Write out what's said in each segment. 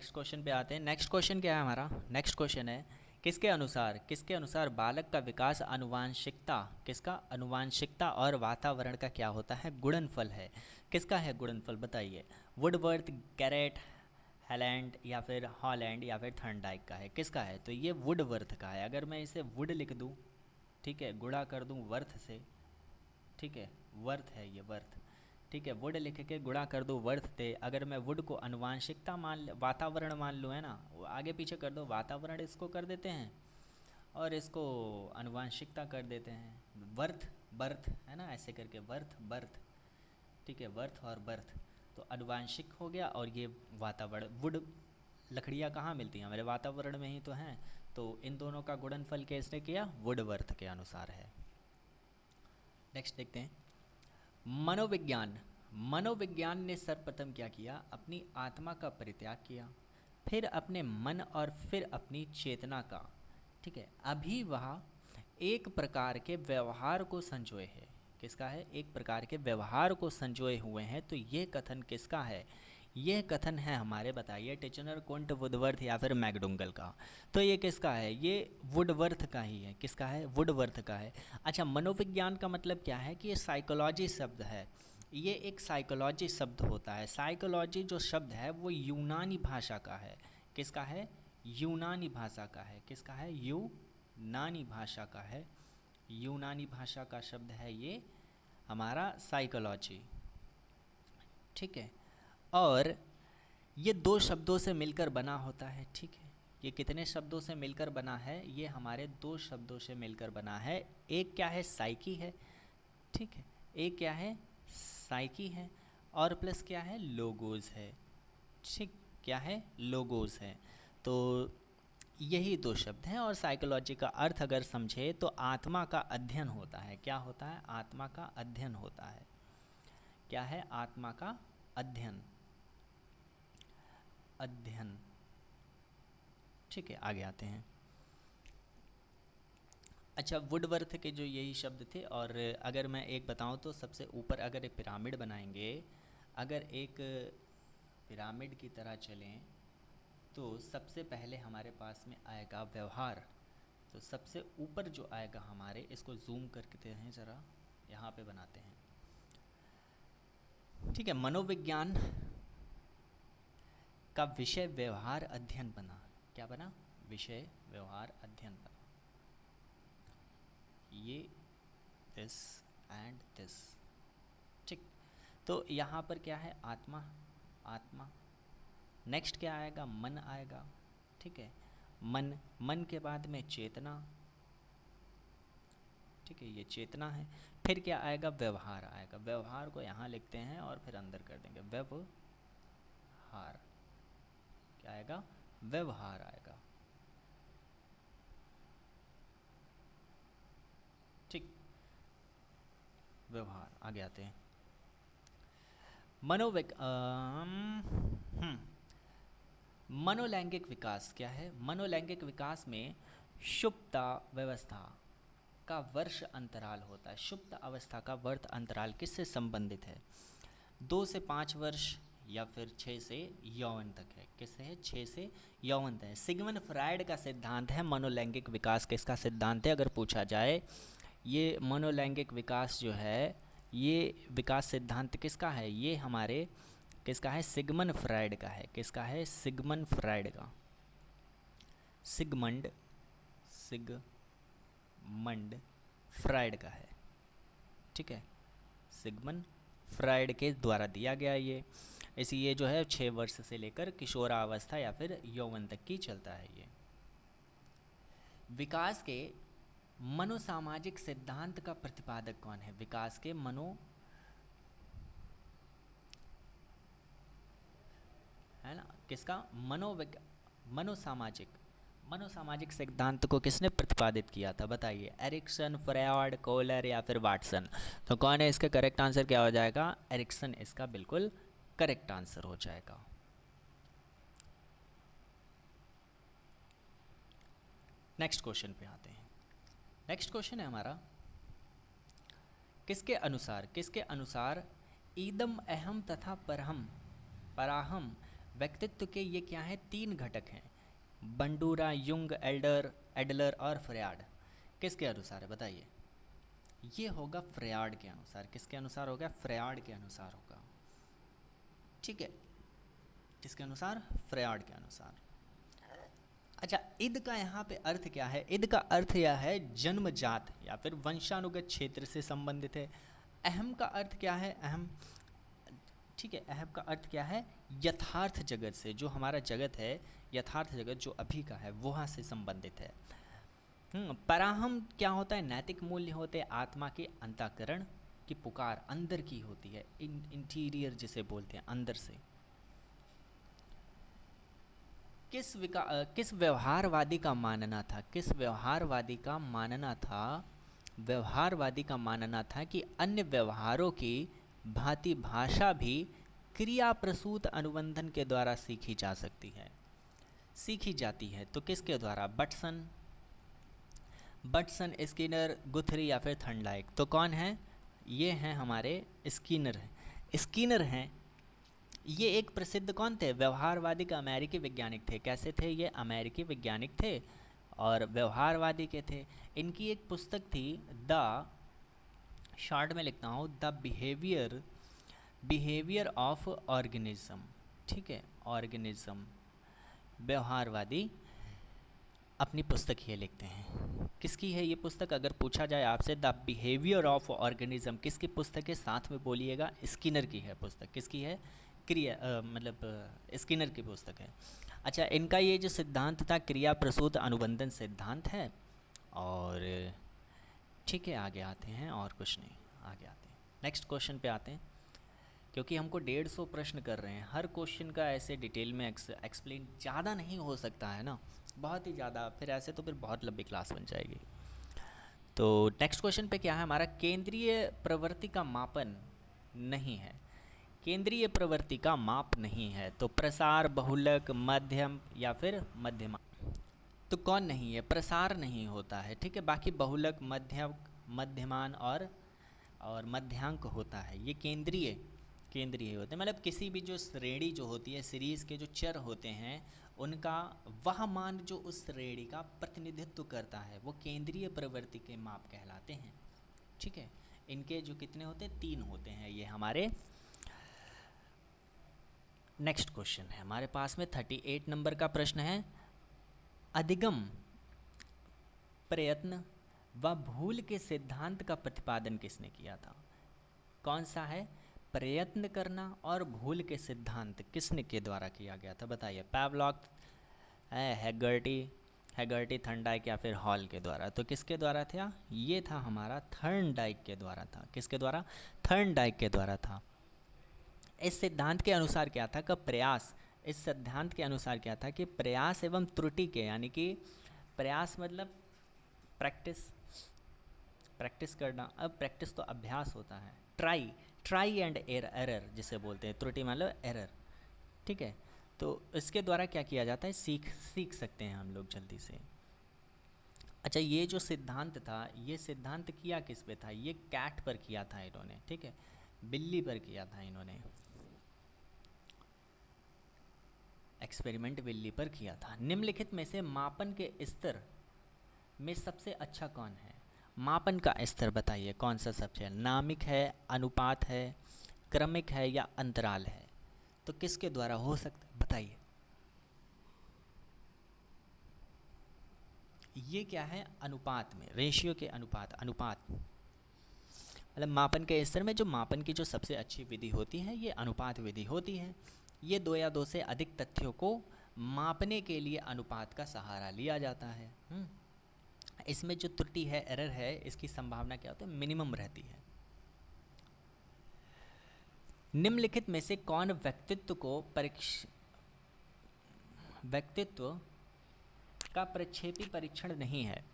Next question पे आते हैं। नेक्स्ट क्वेश्चन क्या है हमारा? नेक्स्ट क्वेश्चन है किसके अनुसार बालक का विकास आनुवांशिकता, किसका? आनुवांशिकता और वातावरण का क्या होता है? गुणनफल है। किसका है गुणनफल बताइए? वुडवर्थ, गैरेट, हैलैंड या फिर हॉलैंड या फिर थर्नडाइक का है? किसका है? तो ये वुडवर्थ का है। अगर मैं इसे वुड लिख दूँ, ठीक है, गुणा कर दूँ वर्थ से, ठीक है, वर्थ है ये, वर्थ, ठीक है, वुड लिख के गुणा कर दो वर्थ थे। अगर मैं वुड को अनुवांशिकता वातावरण मान लूँ, है ना, वो आगे पीछे कर दो, वातावरण इसको कर देते हैं और इसको अनुवांशिकता कर देते हैं, वर्थ बर्थ, है ना, ऐसे करके वर्थ बर्थ, ठीक है, वर्थ और बर्थ। तो अनुवांशिक हो गया और ये वातावरण। वुड लकड़ियाँ कहाँ मिलती हैं? हमारे वातावरण में ही तो हैं। तो इन दोनों का गुणनफल कैसे किया? वुडवर्थ के अनुसार है। नेक्स्ट देखते हैं। मनोविज्ञान। मनोविज्ञान ने सर्वप्रथम क्या किया? अपनी आत्मा का परित्याग किया, फिर अपने मन और फिर अपनी चेतना का, ठीक है, अभी वह एक प्रकार के व्यवहार को संजोए है। किसका है? एक प्रकार के व्यवहार को संजोए हुए हैं। तो ये कथन किसका है? यह कथन है हमारे, बताइए, टिचनर, कुंट, वुडवर्थ या फिर मैकडुंगल का। तो ये किसका है? ये वुडवर्थ का ही है। किसका है? वुडवर्थ का है। अच्छा, मनोविज्ञान का मतलब क्या है? कि ये साइकोलॉजी शब्द है। ये एक साइकोलॉजी शब्द होता है। साइकोलॉजी जो शब्द है वो यूनानी भाषा का है। किसका है? यूनानी भाषा का है। किसका है? यूनानी भाषा का है। यूनानी भाषा का शब्द है ये हमारा साइकोलॉजी, ठीक है। और ये दो शब्दों से मिलकर बना होता है, ठीक है। ये कितने शब्दों से मिलकर बना है? ये हमारे दो शब्दों से मिलकर बना है। एक क्या है? साइकी है, ठीक है। एक क्या है? साइकी है। और प्लस क्या है? लोगोज है, ठीक। क्या है? लोगोज है। तो यही दो शब्द हैं। और साइकोलॉजी का अर्थ अगर समझे तो आत्मा का अध्ययन होता है। क्या होता है? आत्मा का अध्ययन होता है। क्या है? आत्मा का अध्ययन, अध्ययन, ठीक है। आगे आते हैं। अच्छा, वुडवर्थ के जो यही शब्द थे। और अगर मैं एक बताऊं तो सबसे ऊपर अगर एक पिरामिड बनाएंगे, अगर एक पिरामिड की तरह चलें तो सबसे पहले हमारे पास में आएगा व्यवहार। तो सबसे ऊपर जो आएगा हमारे, इसको जूम करके हैं ज़रा, यहाँ पे बनाते हैं, ठीक है। मनोविज्ञान का विषय व्यवहार अध्ययन बना। क्या बना? विषय व्यवहार अध्ययन बना। ये दिस एंड दिस, ठीक। तो यहाँ पर क्या है? आत्मा, आत्मा। नेक्स्ट क्या आएगा? मन आएगा, ठीक है। मन, मन के बाद में चेतना, ठीक है, ये चेतना है। फिर क्या आएगा? व्यवहार आएगा। व्यवहार को यहाँ लिखते हैं और फिर अंदर कर देंगे, व्यवहार। क्या आएगा? व्यवहार आएगा, ठीक। व्यवहार। आगे आते हैं। मनोविक मनोलैंगिक विकास क्या है? मनोलैंगिक विकास में सुप्तावस्था का वर्ष अंतराल होता है। सुप्त अवस्था का वर्ष अंतराल किससे संबंधित है? 2 से 5 वर्ष या फिर 6 से यौवन तक है। किससे है? 6 से यौवन तक है। सिगमंड फ्रायड का सिद्धांत है मनोलैंगिक विकास। किसका सिद्धांत है अगर पूछा जाए? ये मनोलैंगिक विकास जो है, ये विकास सिद्धांत किसका है? ये हमारे किसका है? सिगमंड फ्रायड का है। किसका है? सिगमंड फ्रायड का। सिगमंड, सिगमंड फ्रायड का है, ठीक है। सिगमंड फ्रायड के द्वारा दिया गया ये। इसी ये जो है 6 वर्ष से लेकर किशोरावस्था या फिर यौवन तक की चलता है ये। विकास के मनोसामाजिक सिद्धांत का प्रतिपादक कौन है? विकास के है ना, किसका? मनोसामाजिक, मनोसामाजिक सिद्धांत को किसने प्रतिपादित किया था बताइए? एरिक्सन, फ्रायड, कोहलर या फिर वाटसन? तो कौन है इसका करेक्ट आंसर? क्या हो जाएगा? एरिक्सन इसका बिल्कुल करेक्ट आंसर हो जाएगा। नेक्स्ट क्वेश्चन पे आते हैं। नेक्स्ट क्वेश्चन है हमारा, किसके अनुसार ईदम अहम तथा परहम पराहम व्यक्तित्व के ये क्या है, 3 घटक हैं, बंडूरा, युंग, एडलर और फ्रयाड। किसके अनुसार है बताइए? ये होगा फ्रयाड के अनुसार। किसके अनुसार होगा? फ्रयाड के अनुसार होगा। ठीक है, किसके अनुसार? फ्रयाड के अनुसार। अच्छा, इद का यहाँ पे अर्थ क्या है? इद का अर्थ यह है जन्मजात या फिर वंशानुगत क्षेत्र से संबंधित है। अहम का अर्थ क्या है? अहम, ठीक है, अहम का अर्थ क्या है? यथार्थ जगत से, जो हमारा जगत है, यथार्थ जगत जो अभी का है, वहाँ से संबंधित है। पराहम क्या होता है? नैतिक मूल्य होते हैं, आत्मा के अंतःकरण की पुकार अंदर की होती है, इंटीरियर जिसे बोलते हैं, अंदर से। किस व्यवहारवादी का मानना था? किस व्यवहारवादी का मानना था? व्यवहारवादी का मानना था कि अन्य व्यवहारों की भांति भाषा भी क्रिया प्रसूत अनुबंधन के द्वारा सीखी जा सकती है, सीखी जाती है। तो किसके द्वारा? बटसन, स्किनर, गुथरी या फिर थर्नडाइक। तो कौन है? ये हैं हमारे स्किनर हैं। स्किनर हैं, ये एक प्रसिद्ध कौन थे? व्यवहारवादी का अमेरिकी वैज्ञानिक थे। कैसे थे ये? अमेरिकी वैज्ञानिक थे और व्यवहारवादी के थे। इनकी एक पुस्तक थी, द, शॉर्ट में लिखता हूँ, द बिहेवियर ऑफ ऑर्गेनिज्म। ठीक है, ऑर्गेनिज्म। व्यवहारवादी अपनी पुस्तक ये लिखते हैं। किसकी है ये पुस्तक? अगर पूछा जाए आपसे द बिहेवियर ऑफ ऑर्गेनिज्म किसकी पुस्तक है, साथ में बोलिएगा स्किनर की है पुस्तक। किसकी है? स्किनर की पुस्तक है। अच्छा, इनका ये जो सिद्धांत था क्रिया प्रसूत अनुबंधन सिद्धांत है। और ठीक है, आगे आते हैं, और कुछ नहीं, आगे आते हैं, नेक्स्ट क्वेश्चन पे आते हैं। क्योंकि हमको 150 प्रश्न कर रहे हैं, हर क्वेश्चन का ऐसे डिटेल में एक्सप्लेन ज़्यादा नहीं हो सकता है ना, बहुत ही ज़्यादा, फिर ऐसे तो फिर बहुत लंबी क्लास बन जाएगी। तो नेक्स्ट क्वेश्चन पे क्या है हमारा? केंद्रीय प्रवृत्ति का मापन नहीं है। केंद्रीय प्रवृत्ति का माप नहीं है, तो प्रसार, बहुलक, मध्यम या फिर मध्यमा। तो कौन नहीं है? प्रसार नहीं होता है, ठीक है। बाकी बहुलक, मध्यम, मध्यमान और मध्यांक होता है। ये केंद्रीय होते हैं, मतलब किसी भी जो श्रेणी जो होती है, सीरीज़ के जो चर होते हैं, उनका वह मान जो उस श्रेणी का प्रतिनिधित्व करता है, वो केंद्रीय प्रवृत्ति के माप कहलाते हैं। ठीक है, इनके जो कितने होते हैं? 3 होते हैं ये हमारे। नेक्स्ट क्वेश्चन है हमारे पास में 38 नंबर का प्रश्न है, अधिगम, प्रयत्न व भूल के सिद्धांत का प्रतिपादन किसने किया था? कौन सा है? प्रयत्न करना और भूल के सिद्धांत किसने के द्वारा किया गया था बताइए? पैवलॉक, हैगर्टी, थर्नडाइक या फिर हॉल के द्वारा? तो किसके द्वारा था? ये था हमारा थर्नडाइक के द्वारा था। किसके द्वारा? थर्नडाइक के द्वारा था। इस सिद्धांत के अनुसार क्या था कि प्रयास, इस सिद्धांत के अनुसार क्या था कि प्रयास एवं त्रुटि के, यानी कि प्रयास मतलब प्रैक्टिस करना, अब प्रैक्टिस तो अभ्यास होता है, ट्राई एंड एरर जिसे बोलते हैं, त्रुटि मतलब एरर। ठीक है, तो इसके द्वारा क्या किया जाता है? सीख सकते हैं हम लोग जल्दी से। अच्छा, ये जो सिद्धांत था, ये सिद्धांत किया किस पे था? ये कैट पर किया था इन्होंने, ठीक है, बिल्ली पर किया था इन्होंने, एक्सपेरिमेंट बिल्ली पर किया था। निम्नलिखित में से मापन के स्तर में सबसे अच्छा कौन है? मापन का स्तर बताइए, कौन सा सबसे? नामिक है, अनुपात है, क्रमिक है या अंतराल है? तो किसके द्वारा हो सकता है बताइए? ये क्या है? अनुपात में, रेशियो के अनुपात मतलब मापन के स्तर में जो मापन की जो सबसे अच्छी विधि होती है, ये अनुपात विधि होती है। ये 2 या 2 से अधिक तथ्यों को मापने के लिए अनुपात का सहारा लिया जाता है। इसमें जो त्रुटि है, एरर है, इसकी संभावना क्या होती है? मिनिमम रहती है। निम्नलिखित में से कौन व्यक्तित्व का प्रक्षेपी परीक्षण नहीं है?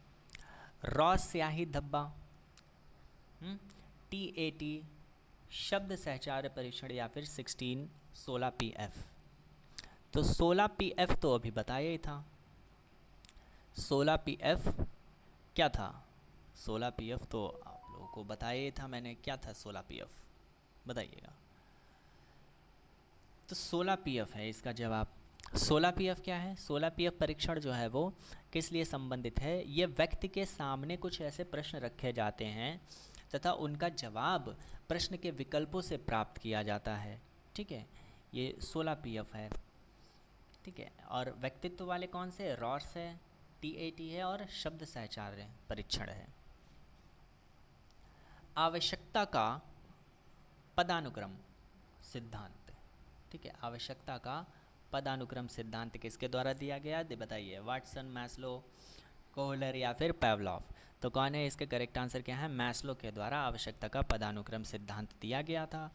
रॉस स्याही धब्बा, TAT, शब्द सहचार्य परीक्षण या फिर 16 PF? तो 16 PF तो अभी बताया ही था। 16 PF क्या था? 16 PF तो आप लोगों को बताया ही था मैंने। क्या था 16 PF बताइएगा? तो 16 पीएफ है इसका जवाब। 16 पीएफ क्या है? 16 पीएफ परीक्षण जो है वो किस लिए संबंधित है? ये व्यक्ति के सामने कुछ ऐसे प्रश्न रखे जाते हैं तथा उनका जवाब प्रश्न के विकल्पों से प्राप्त किया जाता है। ठीक है, ये 16 पीएफ है। ठीक है, और व्यक्तित्व वाले कौन से? रॉस है, टीएटी है और शब्द सहचार्य परीक्षण है। आवश्यकता का पदानुक्रम सिद्धांत। ठीक है, आवश्यकता का पदानुक्रम सिद्धांत किसके द्वारा दिया गया? बताइए, वाटसन, मैस्लो, कोहलर या फिर पैवलॉव। तो कौन है? इसके करेक्ट आंसर क्या है? मैस्लो के द्वारा आवश्यकता का पदानुक्रम सिद्धांत दिया गया था।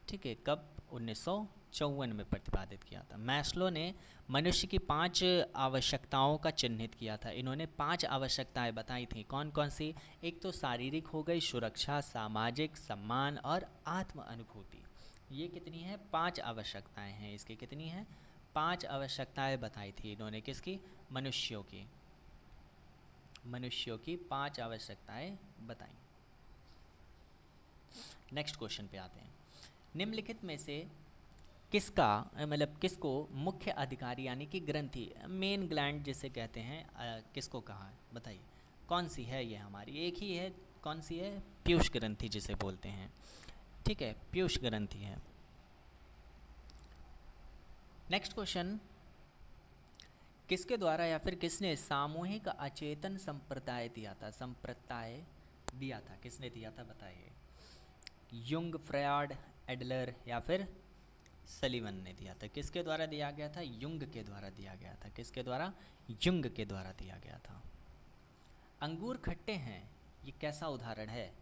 ठीक है, कब? 1954 में प्रतिपादित किया था। मैस्लो ने मनुष्य की 5 आवश्यकताओं का चिन्हित किया था। इन्होंने 5 आवश्यकताएं बताई थी। कौन कौन सी? एक तो शारीरिक हो गई, सुरक्षा, सामाजिक, सम्मान और आत्म अनुभूति। ये कितनी है? 5 आवश्यकताएं हैं इसकी। कितनी है? 5 आवश्यकताएं बताई थी इन्होंने। किसकी? मनुष्यों की। मनुष्यों की 5 आवश्यकताएं बताई। नेक्स्ट क्वेश्चन पे आते हैं। निम्नलिखित में से किसका मतलब किसको मुख्य अधिकारी यानी कि ग्रंथि, मेन ग्लैंड जिसे कहते हैं, किसको कहा है? बताइए कौन सी है ये हमारी? एक ही है। कौन सी है? पीयूष ग्रंथि जिसे बोलते हैं। ठीक है, पीयूष ग्रंथि है। नेक्स्ट क्वेश्चन, किसके द्वारा या फिर किसने सामूहिक अचेतन संप्रदाय दिया था? संप्रदाय दिया था, किसने दिया था? बताइए। युंग, फ्रायड, एडलर या फिर सलीवन ने दिया था? किसके द्वारा दिया गया था? युंग के द्वारा दिया गया था। किसके द्वारा? युंग के द्वारा दिया गया था। अंगूर खट्टे हैं, ये कैसा उदाहरण है?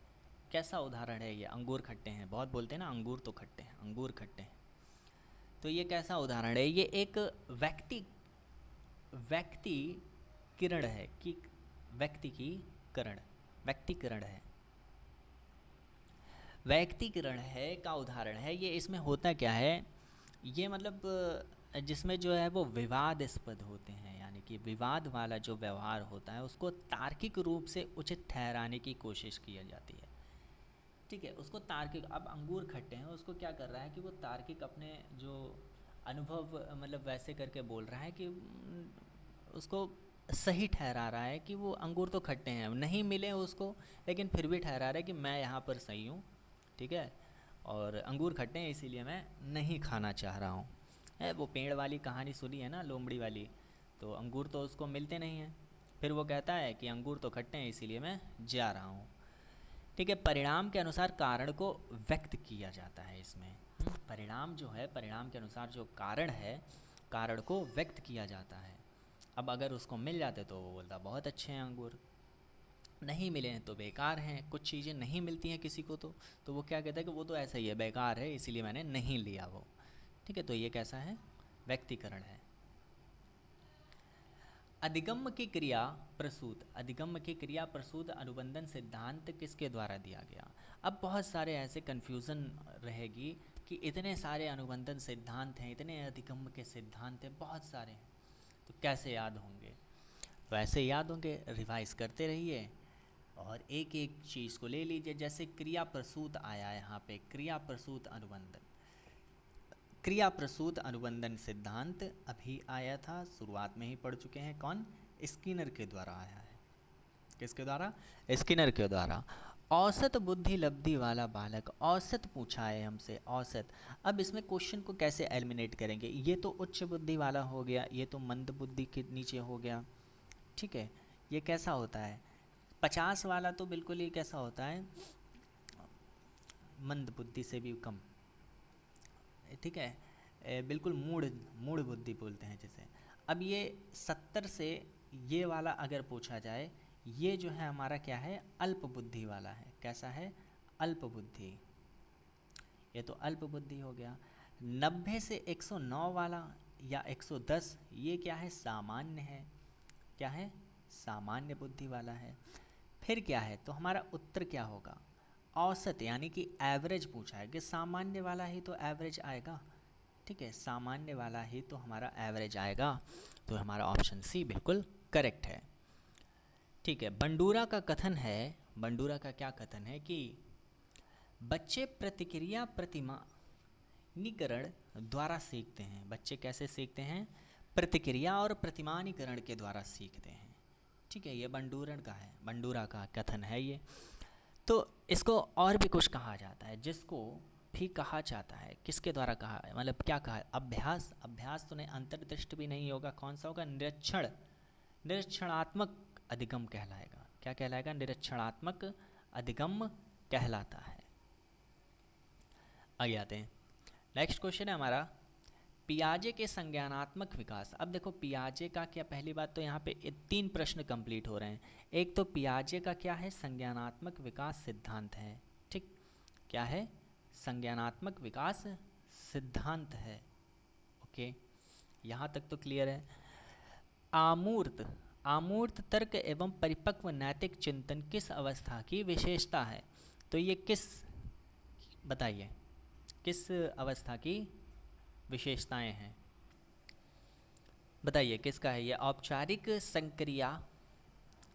कैसा उदाहरण है ये? अंगूर खट्टे हैं, बहुत बोलते हैं ना अंगूर तो खट्टे हैं, अंगूर खट्टे हैं। तो ये कैसा उदाहरण है? ये एक व्यक्ति किरण है कि व्यक्ति की करण, व्यक्तिकरण है, व्यक्तिकरण है का उदाहरण है ये। इसमें होता क्या है? ये मतलब जिसमें जो है वो विवादास्पद होते हैं, यानी कि विवाद वाला जो व्यवहार होता है उसको तार्किक रूप से उचित ठहराने की कोशिश की जाती है। ठीक है, उसको तार्किक, अब अंगूर खट्टे हैं उसको क्या कर रहा है कि वो तार्किक अपने जो अनुभव मतलब वैसे करके बोल रहा है कि उसको सही ठहरा रहा है कि वो अंगूर तो खट्टे हैं, नहीं मिले उसको, लेकिन फिर भी ठहरा रहा है कि मैं यहाँ पर सही हूँ। ठीक है, और अंगूर खट्टे हैं इसीलिए मैं नहीं खाना चाह रहा हूँ। है वो पेड़ वाली कहानी सुनी है ना, लोमड़ी वाली? तो अंगूर तो उसको मिलते नहीं हैं, फिर वो कहता है कि अंगूर तो खट्टे हैं इसीलिए मैं जा रहा हूँ। ठीक है, परिणाम के अनुसार कारण को व्यक्त किया जाता है इसमें। परिणाम जो है, परिणाम के अनुसार जो कारण है, कारण को व्यक्त किया जाता है। अब अगर उसको मिल जाते तो वो बोलता बहुत अच्छे हैं अंगूर, नहीं मिले हैं तो बेकार हैं। कुछ चीज़ें नहीं मिलती हैं किसी को तो वो क्या कहता है कि वो तो ऐसा ही है, बेकार है, इसीलिए मैंने नहीं लिया वो। ठीक है, तो ये कैसा है? व्यक्तिकरण है। अधिगम की क्रिया प्रसूत, अधिगम की क्रिया प्रसूत अनुबंधन सिद्धांत किसके द्वारा दिया गया? अब बहुत सारे ऐसे कन्फ्यूज़न रहेगी कि इतने सारे अनुबंधन सिद्धांत हैं, इतने अधिगम के सिद्धांत हैं, बहुत सारे हैं, तो कैसे याद होंगे? तो ऐसे याद होंगे, रिवाइज करते रहिए और एक एक चीज़ को ले लीजिए। जैसे क्रिया प्रसूत आया है यहाँ पे, क्रिया प्रसूत अनुबंधन, क्रिया प्रसूत अनुबंधन सिद्धांत अभी आया था, शुरुआत में ही पढ़ चुके हैं। कौन? स्किनर के द्वारा आया है। किसके द्वारा? स्किनर के द्वारा। औसत बुद्धि लब्धि वाला बालक, औसत पूछा है हमसे, औसत। अब इसमें क्वेश्चन को कैसे एलिमिनेट करेंगे? ये तो उच्च बुद्धि वाला हो गया, ये तो मंद बुद्धि के नीचे हो गया। ठीक है, ये कैसा होता है? 50 वाला तो बिल्कुल ही कैसा होता है? मंद बुद्धि से भी कम। ठीक है, बिल्कुल मूढ़ मूढ़ बुद्धि बोलते हैं जिसे। अब ये 70 से ये वाला अगर पूछा जाए, ये जो है हमारा क्या है? अल्प बुद्धि वाला है। कैसा है? अल्प बुद्धि। ये तो अल्प बुद्धि हो गया। 90 से 109 वाला या 110, ये क्या है? सामान्य है। क्या है? सामान्य बुद्धि वाला है। फिर क्या है? तो हमारा उत्तर क्या होगा? औसत, यानी कि एवरेज पूछा है कि सामान्य वाला ही तो एवरेज आएगा। ठीक है, सामान्य वाला ही तो हमारा एवरेज आएगा। तो हमारा ऑप्शन सी बिल्कुल करेक्ट है। ठीक है, बंडूरा का कथन है, बंडूरा का क्या कथन है कि बच्चे प्रतिक्रिया प्रतिमानीकरण द्वारा सीखते हैं। बच्चे कैसे सीखते हैं? प्रतिक्रिया और प्रतिमानीकरण के द्वारा सीखते हैं। ठीक है, ये बंडूरन का है, बंडूरा का कथन है ये। तो इसको और भी कुछ कहा जाता है, जिसको भी कहा जाता है, किसके द्वारा कहा है, मतलब क्या कहा है? अभ्यास। अभ्यास तो नहीं, अंतर्दृष्टि भी नहीं होगा, कौन सा होगा? निरीक्षण। निरीक्षणात्मक अधिगम कहलाएगा। क्या कहलाएगा? निरीक्षणात्मक अधिगम कहलाता है। आगे आते हैं, नेक्स्ट क्वेश्चन है हमारा, पियाजे के संज्ञानात्मक विकास। अब देखो पियाजे का क्या, पहली बात तो यहाँ पे 3 प्रश्न कंप्लीट हो रहे हैं। एक तो पियाजे का क्या है? संज्ञानात्मक विकास सिद्धांत है। ठीक, क्या है? संज्ञानात्मक विकास सिद्धांत है। ओके, यहाँ तक तो क्लियर है। आमूर्त। आमूर्त तर्क एवं परिपक्व नैतिक चिंतन किस अवस्था की विशेषता है? तो ये किस, बताइए, किस अवस्था की विशेषताएं हैं? बताइए किसका है ये? औपचारिक संक्रिया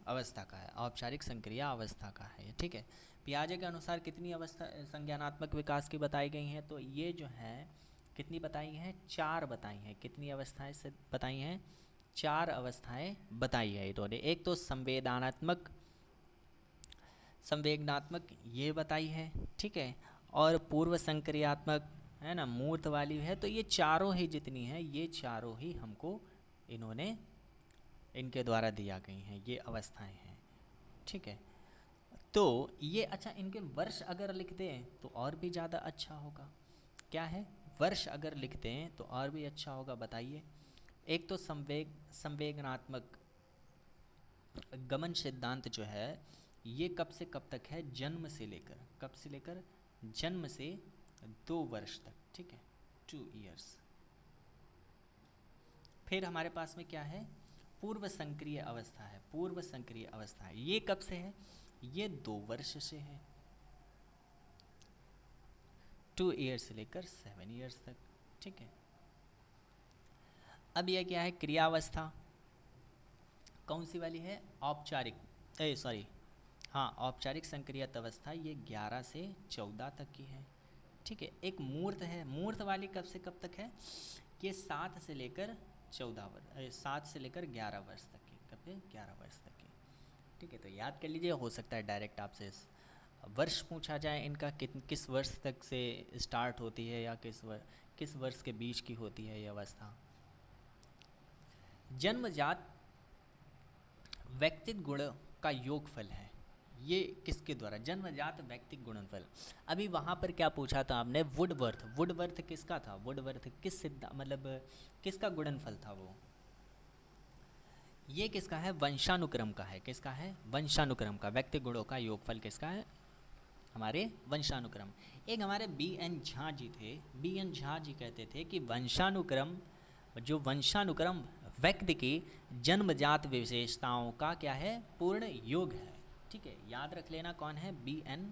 अवस्था का है। औपचारिक संक्रिया अवस्था का है। ठीक है, पियाजे के अनुसार कितनी अवस्था संज्ञानात्मक विकास की बताई गई हैं? तो ये जो है कितनी बताई हैं? 4 बताई हैं। कितनी अवस्थाएं से बताई हैं? 4 अवस्थाएं बताई है इन्होंने। एक तो संवेदनात्मक, संवेदनात्मक ये बताई है। ठीक है, और पूर्व संक्रियात्मक है ना, मूर्त वाली है। तो ये चारों ही जितनी हैं, ये चारों ही हमको इन्होंने, इनके द्वारा दिया गई हैं, ये अवस्थाएं हैं। ठीक है, तो ये अच्छा, इनके वर्ष अगर लिख दें तो और भी ज़्यादा अच्छा होगा। क्या है? वर्ष अगर लिखते हैं तो और भी अच्छा होगा। बताइए। एक तो संवेदनात्मक गमन सिद्धांत जो है, ये कब से कब तक है? जन्म से लेकर, कब से लेकर? जन्म से 2 वर्ष तक। ठीक है, 2 ईयर्स। फिर हमारे पास में क्या है? पूर्व संक्रिय अवस्था है। पूर्व संक्रिय अवस्था है, ये कब से है? ये 2 वर्ष से है, 2 ईयर्स से लेकर 7 ईयर्स तक। ठीक है, अब यह क्या है? क्रियावस्था। कौन सी वाली है? औपचारिक, सॉरी, हाँ, औपचारिक संक्रियत अवस्था, ये 11 से 14 तक की है। ठीक है, एक मूर्त है। मूर्त वाली कब से कब तक है? ये 7 से लेकर 14 वर्ष, 7 से लेकर 11 वर्ष तक की। कब है? 11 वर्ष तक की। ठीक है, तो याद कर लीजिए, हो सकता है डायरेक्ट आपसे वर्ष पूछा जाए इनका, किस वर्ष तक से स्टार्ट होती है, या किस वर्ष के बीच की होती है ये अवस्था। जन्मजात व्यक्तिगत गुण का योगफल है, ये किसके द्वारा? जन्मजात व्यक्तिगत गुणनफल। अभी वहाँ पर क्या पूछा था आपने? वुडवर्थ। वुडवर्थ किसका था? वुडवर्थ किस सिद्धांत, मतलब किसका गुणनफल था वो? ये किसका है? वंशानुक्रम का है। किसका है? वंशानुक्रम का। व्यक्ति गुणों का योगफल किसका है? हमारे वंशानुक्रम। एक हमारे B.N. झा जी थे। B.N. झा जी कहते थे कि वंशानुक्रम, जो वंशानुक्रम व्यक्ति की जन्मजात विशेषताओं का क्या है? पूर्ण योग है। ठीक है, याद रख लेना कौन है? B.N.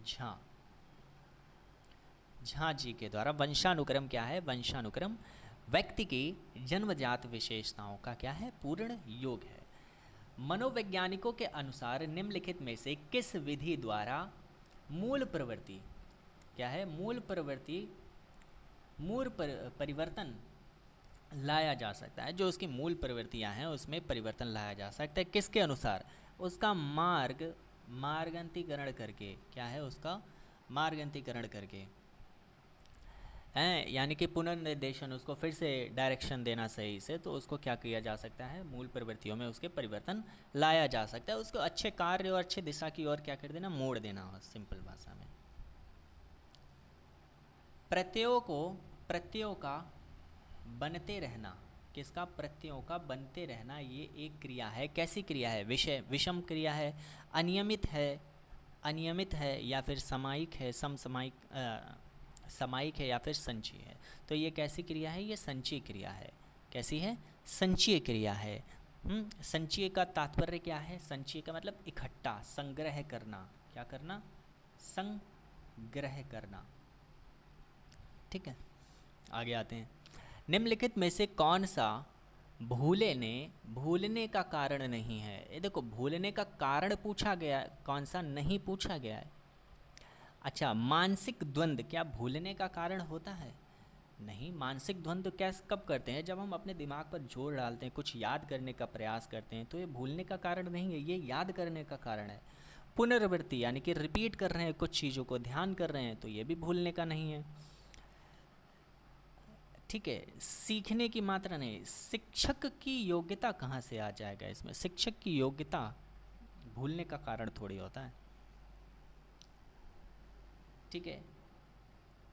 झा। झा जी के द्वारा वंशानुक्रम क्या है? वंशानुक्रम व्यक्ति की जन्मजात विशेषताओं का क्या है? पूर्ण योग है। मनोवैज्ञानिकों के अनुसार निम्नलिखित में से किस विधि द्वारा मूल प्रवृत्ति, क्या है? मूल प्रवृत्ति, परिवर्तन लाया जा सकता है? जो उसकी मूल प्रवृत्तियां हैं उसमें परिवर्तन लाया जा सकता है। किसके अनुसार? उसका मार्गांतरीकरण करके। क्या है? उसका मार्गांतरीकरण करके हैं, यानी कि पुनर्निर्देशन, उसको फिर से डायरेक्शन देना सही से, तो उसको क्या किया जा सकता है? मूल प्रवृत्तियों में उसके परिवर्तन लाया जा सकता है। उसको अच्छे कार्य और अच्छे दिशा की ओर क्या कर देना? मोड़ देना हो, सिंपल भाषा में। प्रत्ययों का बनते रहना। किसका? प्रत्ययों का बनते रहना, ये एक क्रिया है। कैसी क्रिया है? विषम क्रिया है, अनियमित है या फिर समायिक है, समायिक है या फिर संचयी है। तो ये कैसी क्रिया है? ये संचयी क्रिया है। कैसी है? संचयी क्रिया है। संचयी का तात्पर्य क्या है? संचयी का मतलब इकट्ठा, संग्रह करना। क्या करना? संग्रह करना। ठीक है, आगे आते हैं। निम्नलिखित में से कौन सा भूलने का कारण नहीं है? ये देखो, भूलने का कारण पूछा गया है, कौन सा नहीं पूछा गया है। अच्छा, मानसिक द्वंद्व क्या भूलने का कारण होता है? नहीं, मानसिक द्वंद्व कैसे कब करते हैं? जब हम अपने दिमाग पर जोर डालते हैं, कुछ याद करने का प्रयास करते हैं, तो ये भूलने का कारण नहीं है, ये याद करने का कारण है। पुनरावृत्ति यानी कि रिपीट कर रहे हैं कुछ चीज़ों को, ध्यान कर रहे हैं, तो ये भी भूलने का नहीं है। ठीक है, सीखने की मात्रा नहीं, शिक्षक की योग्यता कहाँ से आ जाएगा इसमें? शिक्षक की योग्यता भूलने का कारण थोड़ी होता है। ठीक है,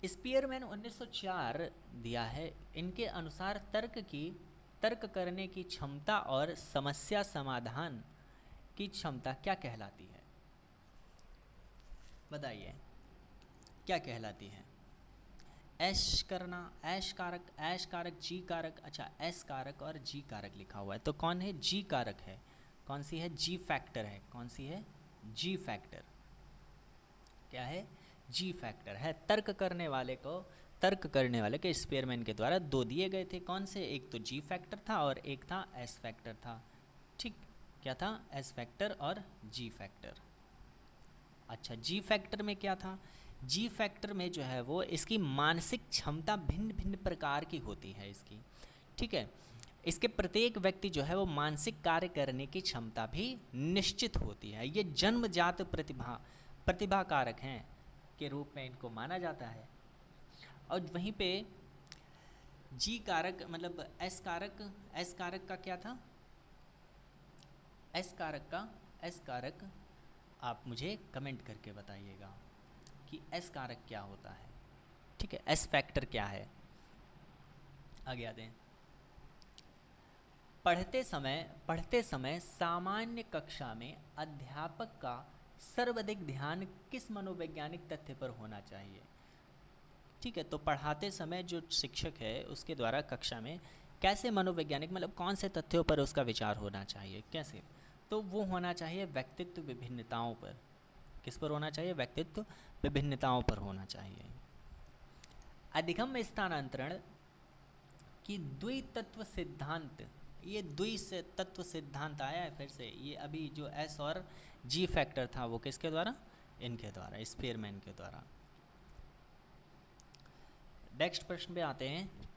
स्पीयरमैन 1904 दिया है, इनके अनुसार तर्क करने की क्षमता और समस्या समाधान की क्षमता क्या कहलाती है? बताइए, क्या कहलाती है? ऐश करना, ऐश कारक, जी कारक। अच्छा, एस कारक और जी कारक लिखा हुआ है, तो कौन है? जी कारक है। कौन सी है? जी फैक्टर है। कौन सी है? जी फैक्टर। क्या है? जी फैक्टर है। तर्क करने वाले के स्पीयरमैन के द्वारा दो दिए गए थे। कौन से? एक तो जी फैक्टर था और एक था एस फैक्टर था। ठीक, क्या था? एस फैक्टर और जी फैक्टर। अच्छा, जी फैक्टर में क्या था? जी फैक्टर में जो है वो इसकी मानसिक क्षमता भिन्न भिन्न प्रकार की होती है इसकी। ठीक है, इसके प्रत्येक व्यक्ति जो है वो मानसिक कार्य करने की क्षमता भी निश्चित होती है। ये जन्मजात प्रतिभा कारक हैं के रूप में इनको माना जाता है। और वहीं पे जी कारक मतलब एस कारक का क्या था? एस कारक आप मुझे कमेंट करके बताइएगा कि एस कारक क्या होता है। ठीक है, एस फैक्टर क्या है? आगे आते हैं। पढ़ते समय सामान्य कक्षा में अध्यापक का सर्वाधिक ध्यान किस मनोवैज्ञानिक तथ्य पर होना चाहिए? ठीक है, तो पढ़ाते समय जो शिक्षक है उसके द्वारा कक्षा में कैसे मनोवैज्ञानिक मतलब कौन से तथ्यों पर उसका विचार होना चाहिए? कैसे? तो वो होना चाहिए व्यक्तित्व विभिन्नताओं पर। किस पर होना चाहिए? व्यक्तित्व विभिन्नताओं पर होना चाहिए। अधिगम स्थानांतरण की द्वितत्व सिद्धांत, ये तत्व सिद्धांत आया है फिर से। ये अभी जो एस और जी फैक्टर था वो किसके द्वारा? इनके द्वारा, स्पीयरमैन के द्वारा। नेक्स्ट प्रश्न पे आते हैं।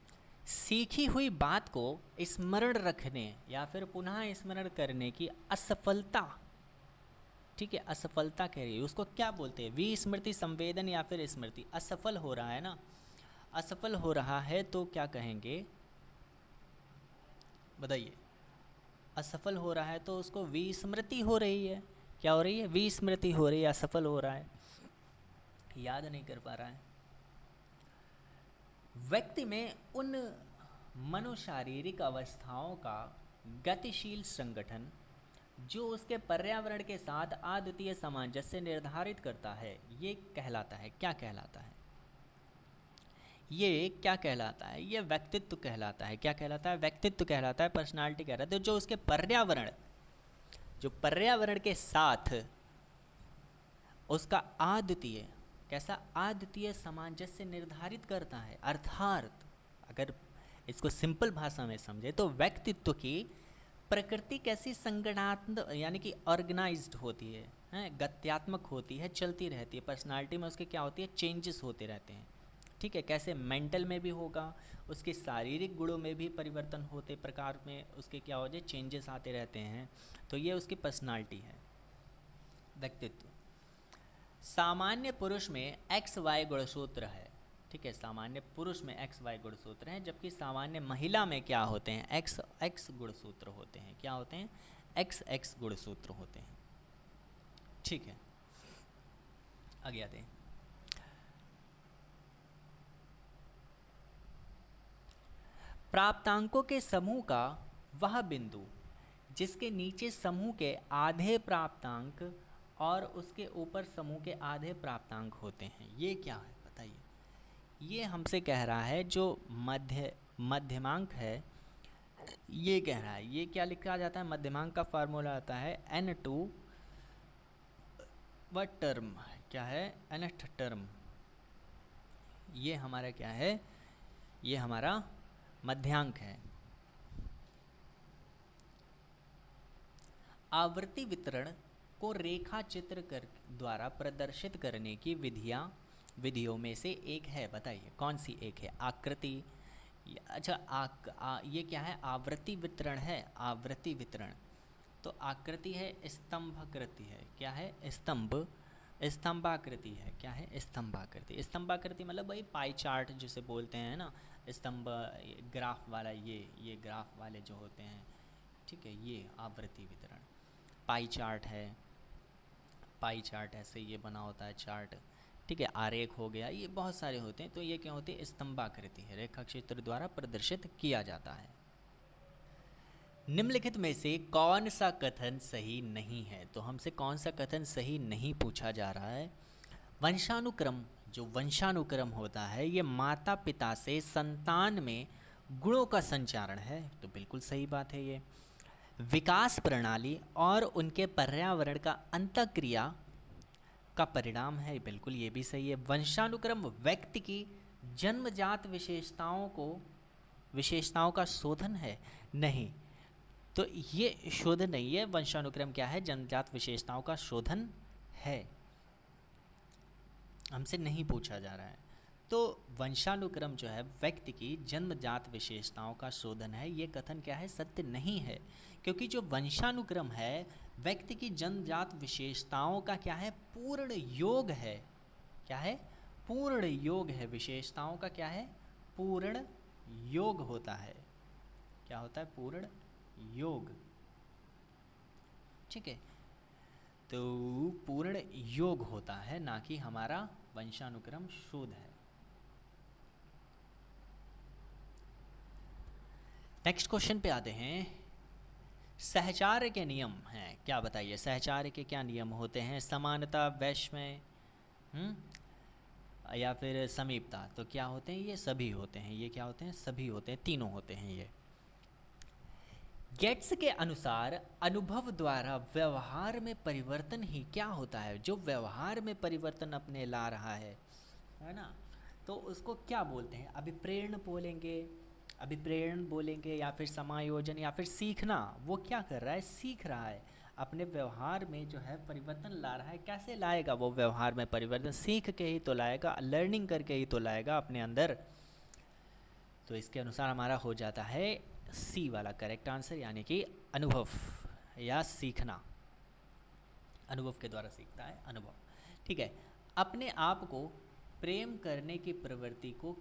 सीखी हुई बात को स्मरण रखने या फिर पुनः स्मरण करने की असफलता, ठीक है, असफलता कह रही है, उसको क्या बोलते हैं? विस्मृति, संवेदन या फिर स्मृति। असफल हो रहा है ना, असफल हो रहा है तो क्या कहेंगे? बताइए। असफल हो रहा है तो उसको विस्मृति हो रही है। क्या हो रही है? विस्मृति हो रही है, असफल हो रहा है, याद नहीं कर पा रहा है। व्यक्ति में उन मनोशारीरिक अवस्थाओं का गतिशील संगठन जो उसके पर्यावरण के साथ अद्वितीय सामंजस्य निर्धारित करता है, ये कहलाता है, क्या कहलाता है? ये क्या कहलाता है? ये व्यक्तित्व कहलाता है। क्या कहलाता है? व्यक्तित्व कहलाता है, पर्सनालिटी कहलाता है। जो उसके पर्यावरण के साथ उसका अद्वितीय, कैसा? अद्वितीय सामंजस्य निर्धारित करता है। अर्थात अगर इसको सिंपल भाषा में समझे तो व्यक्तित्व की प्रकृति कैसी संगठनात्मक यानी कि ऑर्गेनाइज्ड होती है, गत्यात्मक होती है, चलती रहती है। पर्सनालिटी में उसके क्या होती है? चेंजेस होते रहते हैं। ठीक है, कैसे? मेंटल में भी होगा, उसके शारीरिक गुणों में भी परिवर्तन होते प्रकार में उसके क्या हो जाए? चेंजेस आते रहते हैं। तो ये उसकी पर्सनालिटी है, व्यक्तित्व। सामान्य पुरुष में एक्स वाई गुणसूत्र है। ठीक है, सामान्य पुरुष में एक्स वाई गुणसूत्र हैं, जबकि सामान्य महिला में क्या होते हैं? एक्स एक्स गुणसूत्र होते हैं। क्या होते हैं? एक्स एक्स गुणसूत्र होते हैं। ठीक है, आगे आते हैं। प्राप्तांकों के समूह का वह बिंदु जिसके नीचे समूह के आधे प्राप्तांक और उसके ऊपर समूह के आधे प्राप्तांक होते हैं, ये क्या है? बताइए। ये हमसे कह रहा है जो मध्यमांक है, ये कह रहा है। ये क्या लिखा जाता है? मध्यमांक का फार्मूला आता है n2 व टर्म, क्या है? nth term. ये हमारा क्या है? ये हमारा मध्यांक है। आवृत्ति वितरण को रेखा चित्र कर द्वारा प्रदर्शित करने की विधियों में से एक है, बताइए कौन सी एक है? आकृति, अच्छा ये क्या है? आवृत्ति वितरण है, आवृत्ति वितरण। तो आकृति है, स्तंभाकृति है, क्या है? स्तंभाकृति है, क्या है? स्तंभाकृति। स्तंभाकृति मतलब वही पाई चार्ट जिसे बोलते हैं ना, स्तंभ, ग्राफ वाला, ये ग्राफ वाले जो होते हैं, ठीक है, ये आवृत्ति वितरण। पाई चार्ट है, पाई चार्ट ऐसे ये बना होता है चार्ट, ठीक है, आरेख हो गया, ये बहुत सारे होते हैं। तो ये क्या होते हैं? स्तंभाकृति है, रेखा क्षेत्र द्वारा प्रदर्शित किया जाता है। निम्नलिखित में से कौन सा कथन सही नहीं है? तो हमसे कौन सा कथन सही नहीं पूछा जा रहा है। वंशानुक्रम, जो वंशानुक्रम होता है, ये माता पिता से संतान में गुणों का संचारण है, तो बिल्कुल सही बात है ये। विकास प्रणाली और उनके पर्यावरण का अंतःक्रिया का परिणाम है, बिल्कुल ये भी सही है। वंशानुक्रम व्यक्ति की जन्मजात विशेषताओं का शोधन है, नहीं, तो ये शोधन नहीं है। वंशानुक्रम क्या है? जन्मजात विशेषताओं का शोधन है, हमसे नहीं पूछा जा रहा है। तो वंशानुक्रम जो है व्यक्ति की जन्मजात विशेषताओं का शोधन है, ये कथन क्या है? सत्य नहीं है, क्योंकि जो वंशानुक्रम है व्यक्ति की जन्मजात विशेषताओं का क्या है? पूर्ण योग है। क्या है? पूर्ण योग है। विशेषताओं का क्या है? पूर्ण योग होता है। क्या होता है? पूर्ण योग, ठीक है, तो पूर्ण योग होता है, ना कि हमारा वंशानुक्रम शोध है। नेक्स्ट क्वेश्चन पे आते हैं। सहचार्य के नियम हैं, क्या बताइए? सहचार्य के क्या नियम होते हैं? समानता, वैषम्य, या फिर समीपता, तो क्या होते हैं? ये सभी होते हैं। ये क्या होते हैं? सभी होते हैं, तीनों होते हैं ये। गेट्स के अनुसार अनुभव द्वारा व्यवहार में परिवर्तन ही क्या होता है? जो व्यवहार में परिवर्तन अपने ला रहा है ना, तो उसको क्या बोलते हैं? अभिप्रेरण बोलेंगे या फिर समायोजन या फिर सीखना। वो क्या कर रहा है? सीख रहा है, अपने व्यवहार में जो है परिवर्तन ला रहा है। कैसे लाएगा वो व्यवहार में परिवर्तन? सीख के ही तो लाएगा, लर्निंग करके ही तो लाएगा अपने अंदर। तो इसके अनुसार हमारा हो जाता है सी वाला करेक्ट आंसर, यानी कि अनुभव या सीखना। अनुभव के द्वारा सीखता है, अनुभव, ठीक है। अपने आप को प्रेम करने की प्रवृत्ति को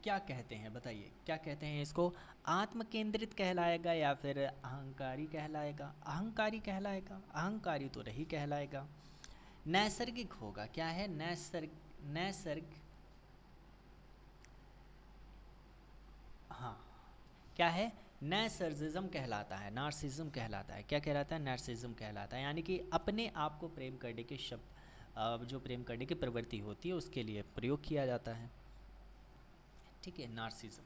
क्या कहते हैं? बताइए क्या कहते हैं इसको? आत्म केंद्रित कहलाएगा या फिर अहंकारी कहलाएगा? अहंकारी कहलाएगा, अहंकारी तो नहीं कहलाएगा। नैसर्गिक होगा, क्या है? हाँ, क्या है? नैसर्जिज्म कहलाता है, नार्सिज्म कहलाता है। क्या कहलाता है? नार्सिज्म कहलाता है, यानी कि अपने आप को प्रेम करने के शब्द, जो प्रेम करने की प्रवृत्ति होती है उसके लिए प्रयोग किया जाता है, ठीक है, नार्सिज्म।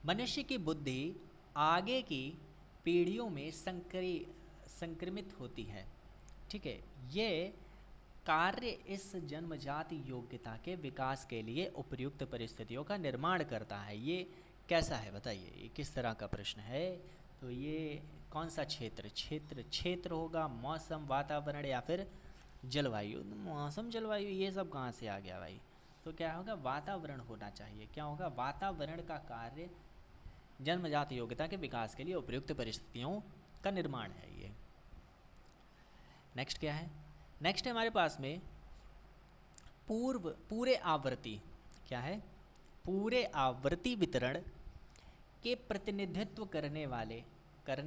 मनुष्य की बुद्धि आगे की पीढ़ियों में संक्रमित होती है, ठीक है। ये कार्य इस जन्मजात योग्यता के विकास के लिए उपयुक्त परिस्थितियों का निर्माण करता है। ये कैसा है बताइए? ये किस तरह का प्रश्न है? तो ये कौन सा क्षेत्र होगा? मौसम, वातावरण या फिर जलवायु? मौसम, जलवायु ये सब कहाँ से आ गया भाई? तो क्या होगा? वातावरण होना चाहिए। क्या होगा? वातावरण का कार्य जन्मजात योग्यता के विकास के लिए उपयुक्त परिस्थितियों का निर्माण है ये। नेक्स्ट क्या है? नेक्स्ट है हमारे पास में पूरे आवृत्ति, क्या है? पूरे आवृत्ति वितरण के प्रतिनिधित्व करने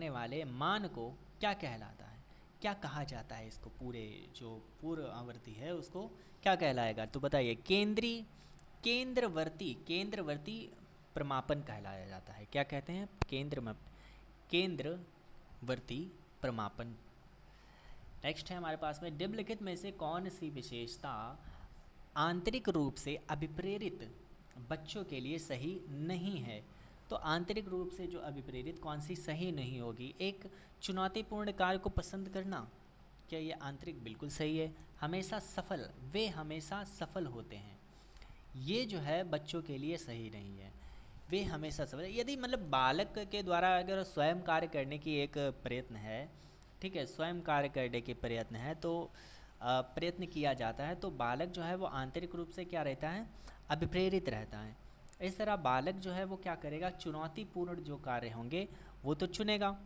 वाले मान को क्या कहलाता है? क्या कहा जाता है इसको? पूरे जो पूर्व आवृत्ति है उसको क्या कहलाएगा? तो बताइए। केंद्रवर्ती प्रमापन कहलाया जाता है। क्या कहते हैं? केंद्रवर्ती प्रमापन। नेक्स्ट है हमारे पास में, निम्नलिखित में से कौन सी विशेषता आंतरिक रूप से अभिप्रेरित बच्चों के लिए सही नहीं है? तो आंतरिक रूप से जो अभिप्रेरित कौन सी सही नहीं होगी? एक चुनौतीपूर्ण कार्य को पसंद करना, क्या ये आंतरिक? बिल्कुल सही है। वे हमेशा सफल होते हैं, ये जो है बच्चों के लिए सही नहीं है। वे हमेशा सफल, यदि मतलब बालक के द्वारा अगर स्वयं कार्य करने की एक प्रयत्न है, ठीक है, स्वयं कार्य करने की प्रयत्न है, तो प्रयत्न किया जाता है, तो बालक जो है वो आंतरिक रूप से क्या रहता है, अभिप्रेरित रहता है। इस तरह बालक जो है वो क्या करेगा, चुनौतीपूर्ण जो कार्य होंगे वो तो चुनेगा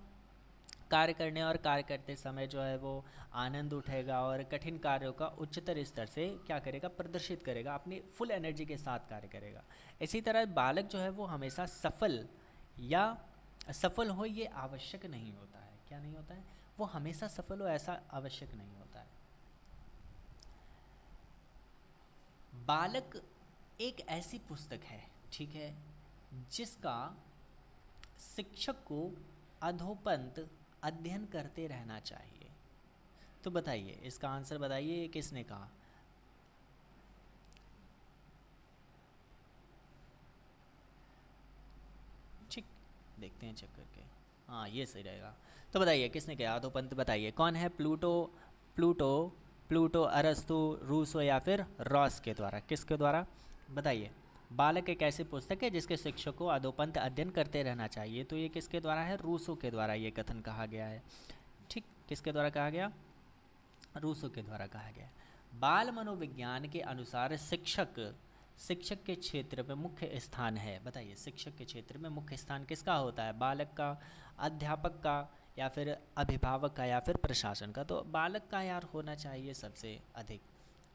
कार्य करने, और कार्य करते समय जो है वो आनंद उठेगा और कठिन कार्यों का उच्चतर स्तर से क्या करेगा, प्रदर्शित करेगा, अपनी फुल एनर्जी के साथ कार्य करेगा। इसी तरह बालक जो है वो हमेशा सफल या सफल हो ये आवश्यक नहीं होता है। क्या नहीं होता है, वो हमेशा सफल हो ऐसा आवश्यक नहीं होता है। बालक एक ऐसी पुस्तक है, ठीक है, जिसका शिक्षक को अधोपंत अध्ययन करते रहना चाहिए। तो बताइए इसका आंसर बताइए, ये किसने कहा। ठीक, देखते हैं चेक करके। हाँ ये सही रहेगा। तो बताइए किसने कहा अधोपंत, बताइए कौन है, प्लूटो, प्लूटो प्लूटो, अरस्तु, रूसो या फिर रॉस के द्वारा, किसके द्वारा बताइए। बालक एक ऐसी पुस्तक है जिसके शिक्षक को अधोपंत अध्ययन करते रहना चाहिए, तो ये किसके द्वारा है, रूसो के द्वारा ये कथन कहा गया है। ठीक, किसके द्वारा कहा गया, रूसो के द्वारा कहा गया। बाल मनोविज्ञान के अनुसार शिक्षक के क्षेत्र में मुख्य स्थान है, बताइए शिक्षक के क्षेत्र में मुख्य स्थान किसका होता है, बालक का, अध्यापक का, या फिर अभिभावक का, या फिर प्रशासन का। तो बालक का यार होना चाहिए सबसे अधिक,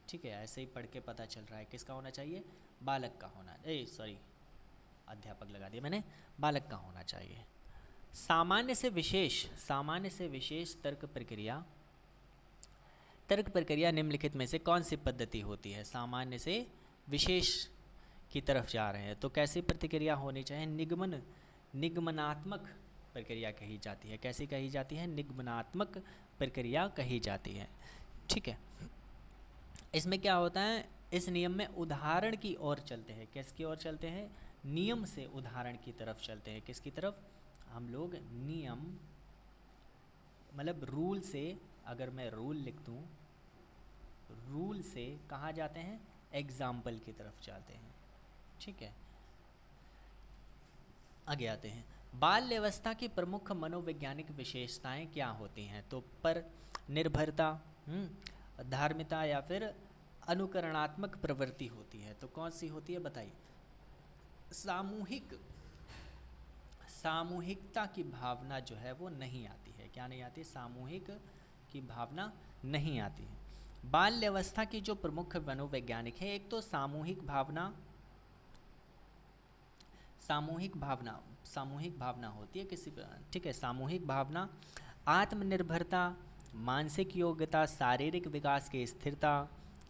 ठीक है, ऐसे ही पढ़ के पता चल रहा है किसका होना चाहिए, बालक का होना, सॉरी अध्यापक लगा दिया मैंने, बालक का होना चाहिए। सामान्य से विशेष तर्क प्रक्रिया निम्नलिखित में से कौन सी पद्धति होती है, सामान्य से विशेष की तरफ जा रहे हैं तो कैसी प्रतिक्रिया होनी चाहिए, निगमनात्मक प्रक्रिया कही जाती है। कैसी कही जाती है, निगमनात्मक प्रक्रिया कही जाती है। ठीक है, इसमें क्या होता है, इस नियम में उदाहरण की ओर चलते हैं, किसकी ओर चलते हैं, नियम से उदाहरण की तरफ चलते हैं। किसकी तरफ, हम लोग नियम मतलब रूल से, अगर मैं रूल लिख दूँ, रूल से कहाँ जाते हैं, एग्जाम्पल की तरफ जाते हैं। ठीक है, आगे आते हैं। बाल्यावस्था की प्रमुख मनोवैज्ञानिक विशेषताएं क्या होती हैं, तो पर निर्भरता, धार्मिकता या फिर अनुकरणात्मक प्रवृत्ति होती है। तो कौन सी होती है बताइए, सामूहिकता की भावना जो है वो नहीं आती है। क्या नहीं आती, सामूहिक की भावना नहीं आती है। बाल्यावस्था की जो प्रमुख मनोवैज्ञानिक है, एक तो सामूहिक भावना होती है किसी, ठीक है, सामूहिक भावना, आत्मनिर्भरता, मानसिक योग्यता, शारीरिक विकास की स्थिरता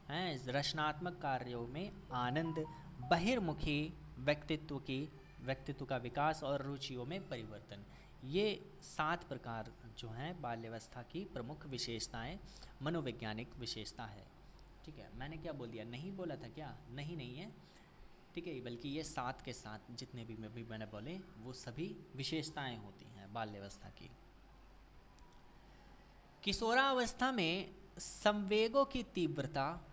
है, रचनात्मक कार्यों में आनंद, बहिर्मुखी व्यक्तित्व का विकास और रुचियों में परिवर्तन। ये 7 प्रकार जो हैं बाल्यावस्था की प्रमुख विशेषताएं, मनोवैज्ञानिक विशेषता है। ठीक है, मैंने क्या बोल दिया, नहीं बोला था क्या, नहीं है, ठीक है, बल्कि ये 7 के 7 जितने भी मैंने बोले वो सभी विशेषताएं होती हैं बाल्यावस्था की। किशोरावस्था में संवेगों की तीव्रता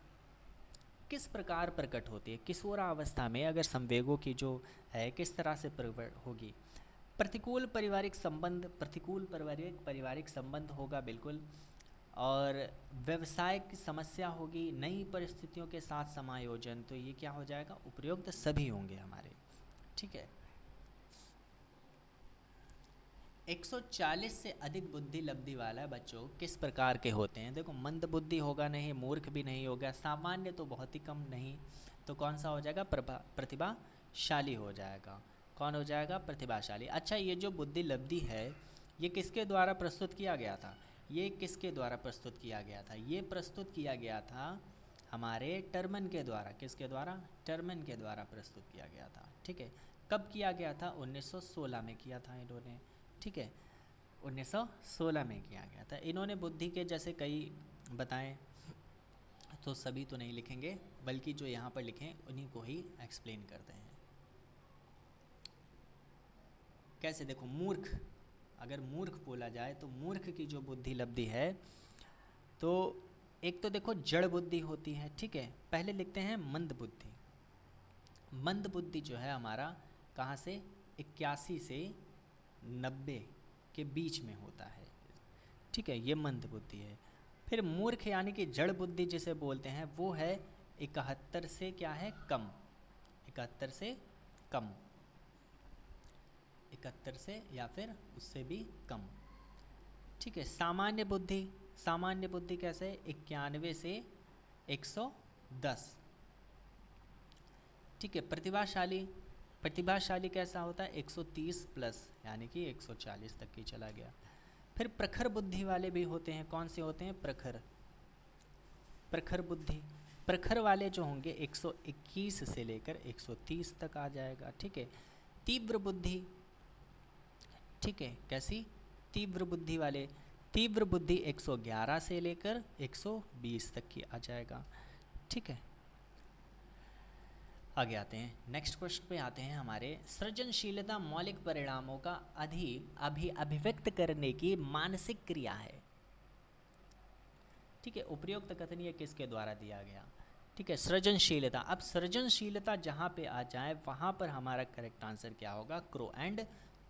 किस प्रकार प्रकट होती है, किशोरावस्था में अगर संवेगों की जो है किस तरह से प्रकट होगी, प्रतिकूल पारिवारिक संबंध होगा बिल्कुल, और व्यवसाय की समस्या होगी, नई परिस्थितियों के साथ समायोजन, तो ये क्या हो जाएगा, उपयुक्त सभी होंगे हमारे। ठीक है, 140 से अधिक बुद्धि लब्धि वाला बच्चों किस प्रकार के होते हैं, देखो मंद बुद्धि होगा नहीं, मूर्ख भी नहीं होगा, सामान्य तो बहुत ही कम नहीं, तो कौन सा हो जाएगा, प्रतिभाशाली हो जाएगा। कौन हो जाएगा, प्रतिभाशाली। अच्छा, ये जो बुद्धि लब्धि है ये किसके द्वारा प्रस्तुत किया गया था, ये किसके द्वारा प्रस्तुत किया गया था, ये प्रस्तुत किया गया था हमारे टर्मन के द्वारा। किसके द्वारा, टर्मन के द्वारा प्रस्तुत किया गया था। ठीक है, कब किया गया था, 1916 में किया था इन्होंने। ठीक है, 1916 में किया गया था। इन्होंने बुद्धि के जैसे कई बताएं, तो सभी तो नहीं लिखेंगे, बल्कि जो यहाँ पर लिखें उन्हीं को ही एक्सप्लेन करते हैं। कैसे, देखो मूर्ख, अगर मूर्ख बोला जाए तो मूर्ख की जो बुद्धि लब्धि है, तो एक तो देखो जड़ बुद्धि होती है। ठीक है, पहले लिखते हैं मंद बुद्धि। मंद बुद्धि जो है हमारा कहाँ से? 81 से 90 के बीच में होता है, ठीक है, ये मंद बुद्धि है। फिर मूर्ख यानी कि जड़ बुद्धि जिसे बोलते हैं वो है 71 से क्या है? कम, 71 से कम, 71 से या फिर उससे भी कम, ठीक है। सामान्य बुद्धि, सामान्य बुद्धि कैसे? 91 से 110, ठीक है। प्रतिभाशाली, प्रतिभाशाली कैसा होता है? 130 प्लस यानी कि 140 तक की चला गया। फिर प्रखर बुद्धि वाले भी होते हैं, कौन से होते हैं? प्रखर, प्रखर बुद्धि, प्रखर वाले जो होंगे 121 से लेकर 130 तक आ जाएगा, ठीक है। तीव्र बुद्धि, ठीक है, कैसी? तीव्र बुद्धि वाले, तीव्र बुद्धि 111 से लेकर 120 तक की आ जाएगा, ठीक है। आगे आते हैं, नेक्स्ट क्वेश्चन पे आते हैं हमारे। सृजनशीलता मौलिक परिणामों का अभिव्यक्त करने की मानसिक क्रिया है, ठीक है। उपयुक्त कथन ये किसके द्वारा दिया गया? ठीक है, सृजनशीलता। अब सृजनशीलता जहाँ पे आ जाए वहाँ पर हमारा करेक्ट आंसर क्या होगा? क्रो एंड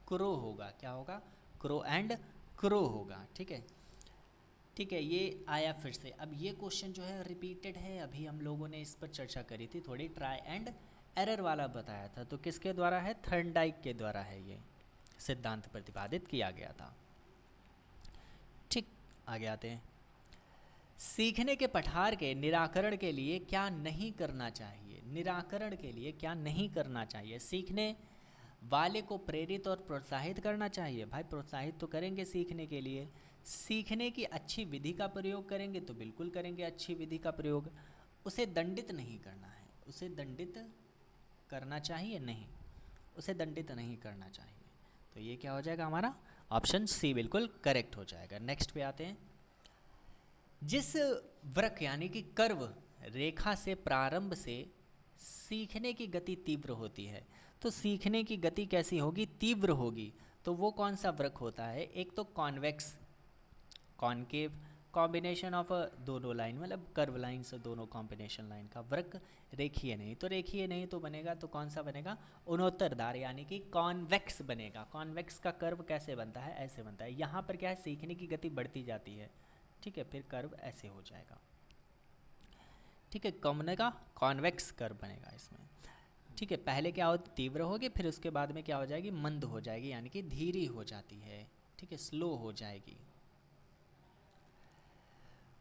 क्रो होगा। क्या होगा? क्रो एंड क्रो होगा, ठीक है। ठीक है, ये आया फिर से। अब ये क्वेश्चन जो है रिपीटेड है, अभी हम लोगों ने इस पर चर्चा करी थी थोड़ी, ट्राई एंड एरर वाला बताया था, तो किसके द्वारा है? थर्नडाइक के द्वारा है, ये सिद्धांत प्रतिपादित किया गया था, ठीक। आगे आते हैं, सीखने के पठार के निराकरण के लिए क्या नहीं करना चाहिए? निराकरण के लिए क्या नहीं करना चाहिए? सीखने वाले को प्रेरित और प्रोत्साहित करना चाहिए। भाई प्रोत्साहित तो करेंगे सीखने के लिए। सीखने की अच्छी विधि का प्रयोग करेंगे तो बिल्कुल करेंगे अच्छी विधि का प्रयोग। उसे दंडित नहीं करना है, उसे दंडित करना चाहिए? नहीं, उसे दंडित नहीं करना चाहिए। तो ये क्या हो जाएगा हमारा? ऑप्शन सी बिल्कुल करेक्ट हो जाएगा। नेक्स्ट पे आते हैं, जिस वृक्क यानी कि कर्व रेखा से प्रारंभ से सीखने की गति तीव्र होती है, तो सीखने की गति कैसी होगी? तीव्र होगी। तो वो कौन सा वृक्क होता है? एक तो कॉन्वेक्स, कॉनकेव, कॉम्बिनेशन ऑफ दोनों लाइन, मतलब कर्व लाइन से दोनों कॉम्बिनेशन लाइन का वृक्क। रेखीय नहीं, तो रेखीय नहीं तो बनेगा तो कौन सा बनेगा? उन्नोत्तरदार यानी कि कॉन्वेक्स बनेगा। कॉन्वेक्स का कर्व कैसे बनता है? ऐसे बनता है। यहाँ पर क्या है? सीखने की गति बढ़ती जाती है, ठीक है, फिर कर्व ऐसे हो जाएगा, ठीक है, कम बनेगा, कॉन्वेक्स कर्व बनेगा इसमें, ठीक है। पहले क्या हो? तीव्र होगी, फिर उसके बाद में क्या हो जाएगी? मंद हो जाएगी, यानी कि धीरे हो जाती है, ठीक है, स्लो हो जाएगी।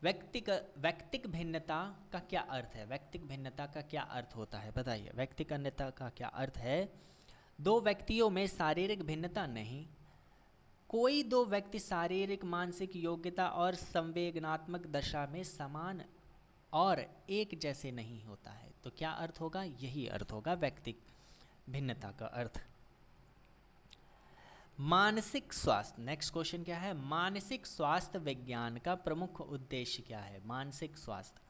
वैयक्तिक भिन्नता का क्या अर्थ है? वैयक्तिक भिन्नता का क्या अर्थ होता है बताइए? वैयक्तिक भिन्नता का क्या अर्थ है? दो व्यक्तियों में शारीरिक भिन्नता नहीं, कोई दो व्यक्ति शारीरिक मानसिक योग्यता और संवेदनात्मक दशा में समान और एक जैसे नहीं होता है। तो क्या अर्थ होगा? यही अर्थ होगा वैयक्तिक भिन्नता का अर्थ। मानसिक स्वास्थ्य, नेक्स्ट क्वेश्चन क्या है? मानसिक स्वास्थ्य विज्ञान का प्रमुख उद्देश्य क्या है? मानसिक स्वास्थ्य,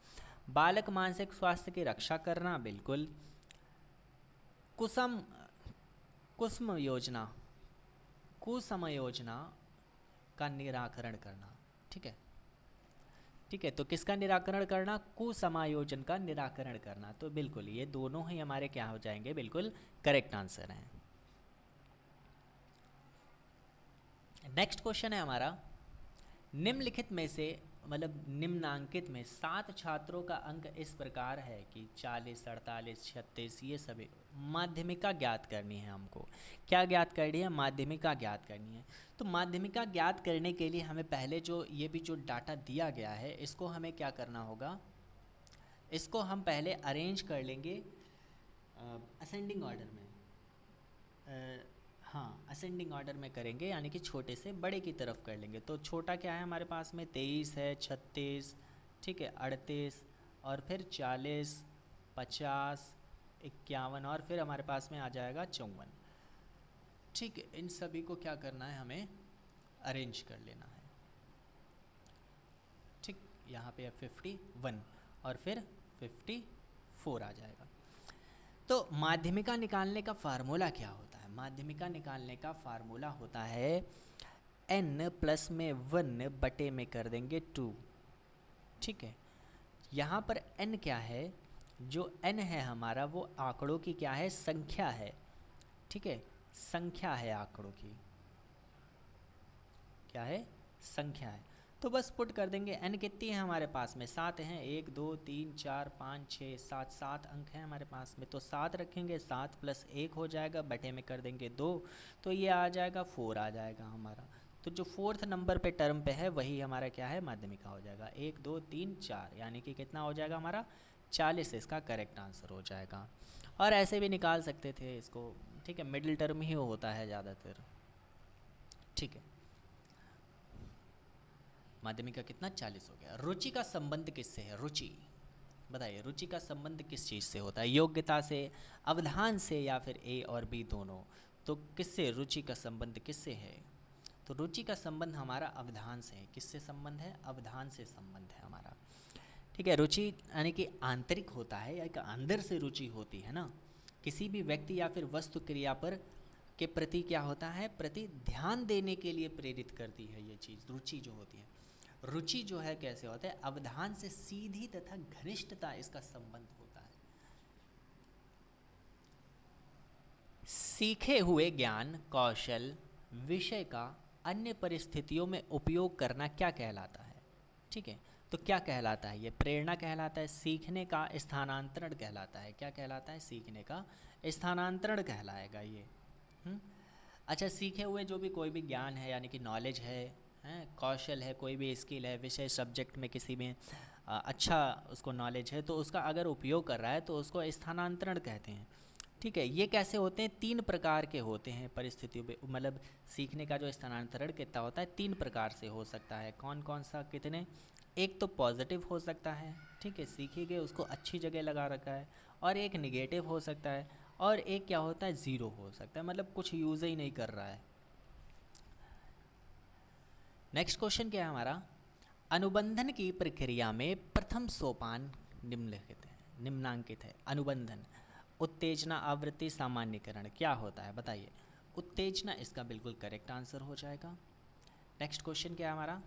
बालक मानसिक स्वास्थ्य की रक्षा करना, बिल्कुल। कुसम योजना, कुसमयोजना का निराकरण करना, ठीक है, ठीक है। तो किसका निराकरण करना? कुसमायोजन का निराकरण करना। तो बिल्कुल ये दोनों ही हमारे क्या हो जाएंगे? बिल्कुल करेक्ट आंसर हैं। नेक्स्ट क्वेश्चन है हमारा, निम्नलिखित में से, मतलब निम्नांकित में 7 छात्रों का अंक इस प्रकार है कि 40, 48, 36, ये सभी। माध्यमिका ज्ञात करनी है हमको। क्या ज्ञात करनी है? माध्यमिका ज्ञात करनी है। तो माध्यमिका ज्ञात करने के लिए हमें पहले जो ये भी जो डाटा दिया गया है इसको हमें क्या करना होगा? इसको हम पहले अरेंज कर लेंगे असेंडिंग ऑर्डर में। हाँ, असेंडिंग ऑर्डर में करेंगे, यानी कि छोटे से बड़े की तरफ कर लेंगे। तो छोटा क्या है हमारे पास में? 23 है, 36, ठीक है, 38 और फिर 40, 50, 51 और फिर हमारे पास में आ जाएगा 54, ठीक है। इन सभी को क्या करना है? हमें अरेंज कर लेना है, ठीक। यहाँ पे 51 और फिर 54 आ जाएगा। तो माध्यमिका निकालने का फार्मूला क्या होता है? माध्यमिका निकालने का फार्मूला होता है n प्लस में 1 बटे में कर देंगे 2, ठीक है। यहाँ पर n क्या है? जो n है हमारा वो आंकड़ों की क्या है? संख्या है, ठीक है, संख्या है आंकड़ों की, क्या है, संख्या है। तो बस पुट कर देंगे। n कितनी है हमारे पास में, 7 हैं, 1 2 3 4 5 6 7, 7 अंक हैं हमारे पास में, तो 7 रखेंगे, 7 + 1 हो जाएगा, बटे में कर देंगे 2, तो ये आ जाएगा 4 आ जाएगा हमारा। तो जो 4th नंबर पे टर्म पे है वही हमारा क्या है, माध्यमिका हो जाएगा। 1 2 3 4 यानी कि कितना हो जाएगा हमारा, 40 इसका करेक्ट आंसर हो जाएगा। और ऐसे भी निकाल सकते थे इसको, ठीक है, मिडिल टर्म ही होता है ज़्यादातर, ठीक है। माध्यमिक का कितना, 40 हो गया। रुचि का संबंध किससे है, रुचि बताइए, रुचि का संबंध किस चीज़ से होता है, योग्यता से, अवधान से, या फिर ए और बी दोनों। तो किससे रुचि का संबंध किससे है, तो रुचि का संबंध हमारा अवधान से है। किससे संबंध है, अवधान से संबंध है हमारा, ठीक है। रुचि यानी कि आंतरिक होता है, या अंदर से रुचि होती है ना, किसी भी व्यक्ति या फिर वस्तु क्रिया पर के प्रति क्या होता है, प्रति ध्यान देने के लिए प्रेरित करती है ये चीज़, रुचि जो होती है। रुचि जो है कैसे होता है, अवधान से सीधी तथा घनिष्ठता इसका संबंध होता है। सीखे हुए ज्ञान कौशल विषय का अन्य परिस्थितियों में उपयोग करना क्या कहलाता है, ठीक है। तो क्या कहलाता है, ये प्रेरणा कहलाता है, सीखने का स्थानांतरण कहलाता है। क्या कहलाता है, सीखने का स्थानांतरण कहलाएगा ये। अच्छा, सीखे हुए जो भी कोई भी ज्ञान है, यानी कि नॉलेज है, कौशल है, कोई भी स्किल है, विषय सब्जेक्ट में किसी में अच्छा उसको नॉलेज है, तो उसका अगर उपयोग कर रहा है तो उसको स्थानांतरण कहते हैं, ठीक है। ये कैसे होते हैं, 3 प्रकार के होते हैं परिस्थितियों में, मतलब सीखने का जो स्थानांतरण कितना होता है 3 प्रकार से हो सकता है। कौन कौन सा, कितने, एक तो पॉजिटिव हो सकता है, ठीक है, सीखे गए उसको अच्छी जगह लगा रखा है, और एक निगेटिव हो सकता है, और एक क्या होता है, ज़ीरो हो सकता है, मतलब कुछ यूज़ ही नहीं कर रहा है। नेक्स्ट क्वेश्चन क्या है हमारा, अनुबंधन की प्रक्रिया में प्रथम सोपान निम्नलिखित है, निम्नांकित है। अनुबंधन, उत्तेजना, आवृत्ति, सामान्यीकरण, क्या होता है बताइए। उत्तेजना इसका बिल्कुल करेक्ट आंसर हो जाएगा। नेक्स्ट क्वेश्चन क्या है हमारा,